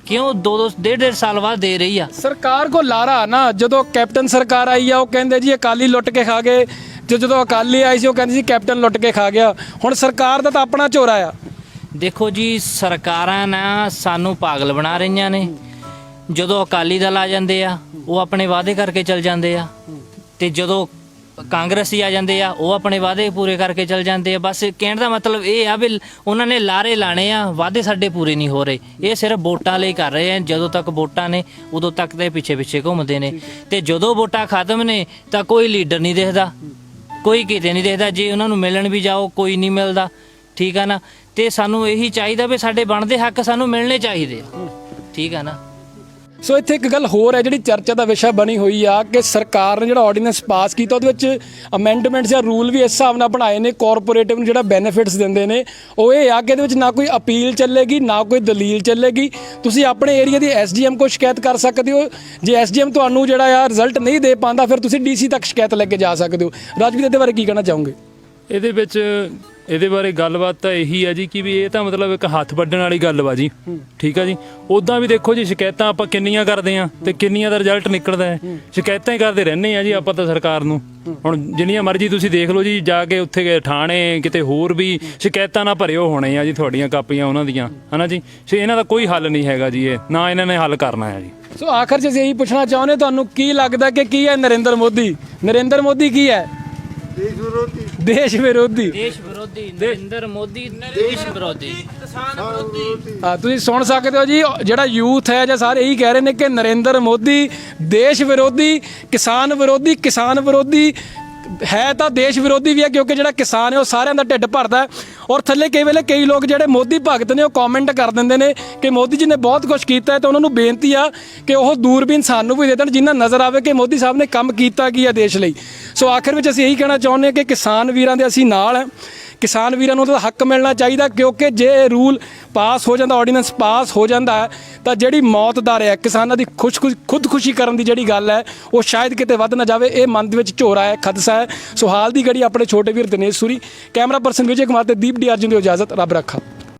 [SPEAKER 4] ਕਿਉਂ 2-1.5 ਸਾਲ ਬਾਅਦ ਦੇ ਰਹੀ ਆ?
[SPEAKER 2] ਸਰਕਾਰ ਕੋ ਲਾਰਾ ਨਾ, ਜਦੋਂ ਕੈਪਟਨ ਸਰਕਾਰ ਆਈ ਆ ਉਹ ਕਹਿੰਦੇ ਜੀ ਅਕਾਲੀ ਲੁੱਟ ਕੇ ਖਾ ਗਏ, ਤੇ ਜਦੋਂ ਅਕਾਲੀ ਆਈ ਸੀ ਉਹ ਕਹਿੰਦੇ ਸੀ ਕੈਪਟਨ ਲੁੱਟ ਕੇ ਖਾ ਗਿਆ। ਹੁਣ ਸਰਕਾਰ ਦਾ ਤਾਂ ਆਪਣਾ ਝੋਰਾ ਆ।
[SPEAKER 4] ਦੇਖੋ ਜੀ, ਸਰਕਾਰਾਂ ਨਾ ਸਾਨੂੰ ਪਾਗਲ ਬਣਾ ਰਹੀਆਂ ਨੇ। ਜਦੋਂ ਅਕਾਲੀ ਦਲ ਆ ਜਾਂਦੇ ਆ ਉਹ ਆਪਣੇ ਵਾਅਦੇ ਕਰਕੇ ਚਲ ਜਾਂਦੇ ਆ, ਤੇ ਜਦੋਂ ਕਾਂਗਰਸੀ ਆ ਜਾਂਦੇ ਆ ਉਹ ਆਪਣੇ ਵਾਅਦੇ ਪੂਰੇ ਕਰਕੇ ਚਲ ਜਾਂਦੇ ਆ। ਬਸ ਕਹਿਣ ਦਾ ਮਤਲਬ ਇਹ ਆ ਵੀ ਉਹਨਾਂ ਨੇ ਲਾਰੇ ਲਾਣੇ ਆ, ਵਾਅਦੇ ਸਾਡੇ ਪੂਰੇ ਨਹੀਂ ਹੋ ਰਹੇ। ਇਹ ਸਿਰਫ ਵੋਟਾਂ ਲਈ ਕਰ ਰਹੇ ਆ। ਜਦੋਂ ਤੱਕ ਵੋਟਾਂ ਨੇ ਉਦੋਂ ਤੱਕ ਤੇ ਪਿੱਛੇ ਘੁੰਮਦੇ ਨੇ, ਤੇ ਜਦੋਂ ਵੋਟਾਂ ਖਤਮ ਨੇ ਤਾਂ ਕੋਈ ਲੀਡਰ ਨਹੀਂ ਦਿਖਦਾ, ਕੋਈ ਕਿਤੇ ਨਹੀਂ ਦਿਖਦਾ। ਜੇ ਉਹਨਾਂ ਨੂੰ ਮਿਲਣ ਵੀ ਜਾਓ ਕੋਈ ਨਹੀਂ ਮਿਲਦਾ, ਠੀਕ ਆ ਨਾ। ਤੇ ਸਾਨੂੰ ਇਹੀ ਚਾਹੀਦਾ ਵੀ ਸਾਡੇ ਬਣਦੇ ਹੱਕ ਸਾਨੂੰ ਮਿਲਣੇ ਚਾਹੀਦੇ ਆ, ਠੀਕ ਆ ਨਾ।
[SPEAKER 2] ਸੋ ਇੱਥੇ ਇੱਕ ਗੱਲ ਹੋਰ ਹੈ ਜਿਹੜੀ ਚਰਚਾ ਦਾ ਵਿਸ਼ਾ ਬਣੀ ਹੋਈ ਆ ਕਿ ਸਰਕਾਰ ਨੇ ਜਿਹੜਾ ਆਰਡੀਨੈਂਸ ਪਾਸ ਕੀਤਾ ਉਹਦੇ ਵਿੱਚ ਅਮੈਂਡਮੈਂਟਸ ਜਾਂ ਰੂਲ ਵੀ ਇਸ ਹਿਸਾਬ ਨਾਲ ਬਣਾਏ ਨੇ ਕਾਰਪੋਰੇਟਿਵ ਨੂੰ ਜਿਹੜਾ ਬੈਨੀਫਿਟਸ ਦਿੰਦੇ ਨੇ। ਉਹ ਇਹ ਆ ਕਿ ਇਹਦੇ ਵਿੱਚ ਨਾ ਕੋਈ ਅਪੀਲ ਚੱਲੇਗੀ, ਨਾ ਕੋਈ ਦਲੀਲ ਚੱਲੇਗੀ। ਤੁਸੀਂ ਆਪਣੇ ਏਰੀਆ ਦੀ ਐਸਡੀਐਮ ਕੋਲ ਸ਼ਿਕਾਇਤ ਕਰ ਸਕਦੇ ਹੋ। ਜੇ ਐਸਡੀਐਮ ਤੁਹਾਨੂੰ ਜਿਹੜਾ ਆ ਰਿਜ਼ਲਟ ਨਹੀਂ ਦੇ ਪਾਉਂਦਾ ਫਿਰ ਤੁਸੀਂ ਡੀਸੀ ਤੱਕ ਸ਼ਿਕਾਇਤ ਲੈ ਕੇ ਜਾ ਸਕਦੇ ਹੋ। ਰਾਜਵੀਰ, ਇਹਦੇ ਬਾਰੇ ਕੀ ਕਹਿਣਾ ਚਾਹੋਗੇ?
[SPEAKER 1] ਇਹਦੇ ਬਾਰੇ ਗੱਲਬਾਤ ਤਾਂ ਇਹੀ ਹੈ ਜੀ ਕਿ ਵੀ ਇਹ ਤਾਂ ਮਤਲਬ ਇੱਕ ਹੱਥ ਵੱਢਣ ਵਾਲੀ ਗੱਲ ਵਾ ਜੀ, ਠੀਕ ਆ ਜੀ। ਉੱਦਾਂ ਵੀ ਦੇਖੋ ਜੀ, ਸ਼ਿਕਾਇਤਾਂ ਆਪਾਂ ਕਿੰਨੀਆਂ ਕਰਦੇ ਆ ਤੇ ਕਿੰਨੀਆਂ ਦਾ ਰਿਜ਼ਲਟ ਨਿਕਲਦਾ ਹੈ। ਸ਼ਿਕਾਇਤਾਂ ਹੀ ਕਰਦੇ ਰਹਿੰਦੇ ਆ ਜੀ ਆਪਾਂ ਤਾਂ ਸਰਕਾਰ ਨੂੰ। ਹੁਣ ਜਿੰਨੀਆਂ ਮਰਜ਼ੀ ਤੁਸੀਂ ਦੇਖ ਲਓ ਜੀ, ਜਾ ਕੇ ਉੱਥੇ ਗਏ ਥਾਣੇ ਕਿਤੇ ਹੋਰ ਵੀ ਸ਼ਿਕਾਇਤਾਂ ਨਾ ਭਰਿਓ ਹੋਣੇ ਆ ਜੀ ਤੁਹਾਡੀਆਂ ਕਾਪੀਆਂ ਉਹਨਾਂ ਦੀਆਂ, ਹਨਾ ਜੀ। ਇਹਨਾਂ ਦਾ ਕੋਈ ਹੱਲ ਨਹੀਂ ਹੈਗਾ ਜੀ, ਇਹ ਨਾ ਇਹਨਾਂ ਨੇ ਹੱਲ ਕਰਨਾ ਹੈ ਜੀ।
[SPEAKER 2] ਸੋ ਆਖਰ 'ਚ ਅਸੀਂ ਇਹੀ ਪੁੱਛਣਾ ਚਾਹੁੰਦੇ, ਤੁਹਾਨੂੰ ਕੀ ਲੱਗਦਾ ਕਿ ਕੀ ਹੈ ਨਰਿੰਦਰ ਮੋਦੀ ਕੀ ਹੈ? ਦੇਸ਼ ਵਿਰੋਧੀ
[SPEAKER 4] ਨਰਿੰਦਰ ਮੋਦੀ ਦੇਸ਼ ਵਿਰੋਧੀ, ਕਿਸਾਨ ਵਿਰੋਧੀ।
[SPEAKER 2] ਤੁਸੀਂ ਸੁਣ ਸਕਦੇ ਹੋ ਜੀ, ਜਿਹੜਾ ਯੂਥ ਹੈ ਜਾਂ ਸਾਰੇ ਇਹੀ ਕਹਿ ਰਹੇ ਨੇ ਕਿ ਨਰਿੰਦਰ ਮੋਦੀ ਦੇਸ਼ ਵਿਰੋਧੀ, ਕਿਸਾਨ ਵਿਰੋਧੀ ਹੈ ਤਾਂ ਦੇਸ਼ ਵਿਰੋਧੀ ਵੀ ਹੈ, ਕਿਉਂਕਿ ਜਿਹੜਾ ਕਿਸਾਨ ਹੈ ਉਹ ਸਾਰਿਆਂ ਦਾ ਢਿੱਡ ਭਰਦਾ। ਔਰ ਥੱਲੇ ਕਈ ਵੇਲੇ ਕਈ ਲੋਕ ਜਿਹੜੇ ਮੋਦੀ ਭਗਤ ਨੇ ਉਹ ਕਮੈਂਟ ਕਰ ਦਿੰਦੇ ਨੇ ਕਿ ਮੋਦੀ ਜੀ ਨੇ ਬਹੁਤ ਕੁਝ ਕੀਤਾ ਹੈ, ਤਾਂ ਉਹਨਾਂ ਨੂੰ ਬੇਨਤੀ ਆ ਕਿ ਉਹ ਦੂਰਬੀਨ ਸਾਨੂੰ ਵੀ ਦੇ ਦੇਣ ਜਿੰਨਾ ਨਜ਼ਰ ਆਵੇ ਕਿ ਮੋਦੀ ਸਾਹਿਬ ਨੇ ਕੰਮ ਕੀਤਾ ਕੀ ਹੈ ਦੇਸ਼ ਲਈ। ਸੋ ਆਖਿਰ ਵਿੱਚ ਅਸੀਂ ਇਹੀ ਕਹਿਣਾ ਚਾਹੁੰਦੇ ਹਾਂ ਕਿ ਕਿਸਾਨ ਵੀਰਾਂ ਦੇ ਅਸੀਂ ਨਾਲ ਹੈ। ਕਿਸਾਨ ਵੀਰਾਂ ਨੂੰ ਉਹਦਾ ਹੱਕ ਮਿਲਣਾ ਚਾਹੀਦਾ, ਕਿਉਂਕਿ ਜੇ ਇਹ ਰੂਲ ਪਾਸ ਹੋ ਜਾਂਦਾ, ਆਰਡੀਨੈਂਸ ਪਾਸ ਹੋ ਜਾਂਦਾ ਹੈ, ਤਾਂ ਜਿਹੜੀ ਮੌਤ ਦਰ ਹੈ ਕਿਸਾਨਾਂ ਦੀ ਖੁਦਕੁਸ਼ੀ ਕਰਨ ਦੀ ਜਿਹੜੀ ਗੱਲ ਹੈ ਉਹ ਸ਼ਾਇਦ ਕਿਤੇ ਵੱਧ ਨਾ ਜਾਵੇ। ਇਹ ਮਨ ਦੇ ਵਿੱਚ ਝੋਰਾ ਹੈ, ਖਦਸ਼ਾ ਹੈ। ਸੋ ਹਾਲ ਦੀ ਘੜੀ ਆਪਣੇ ਛੋਟੇ ਵੀਰ ਦਿਨੇਸ਼ ਸੂਰੀ, ਕੈਮਰਾ ਪਰਸਨ ਵਿਜੇ ਕੁਮਾਰ ਤੇ ਦੀਪ ਡੀ ਅਰਜਨ ਦੀ ਇਜਾਜ਼ਤ। ਰੱਬ ਰੱਖਾ।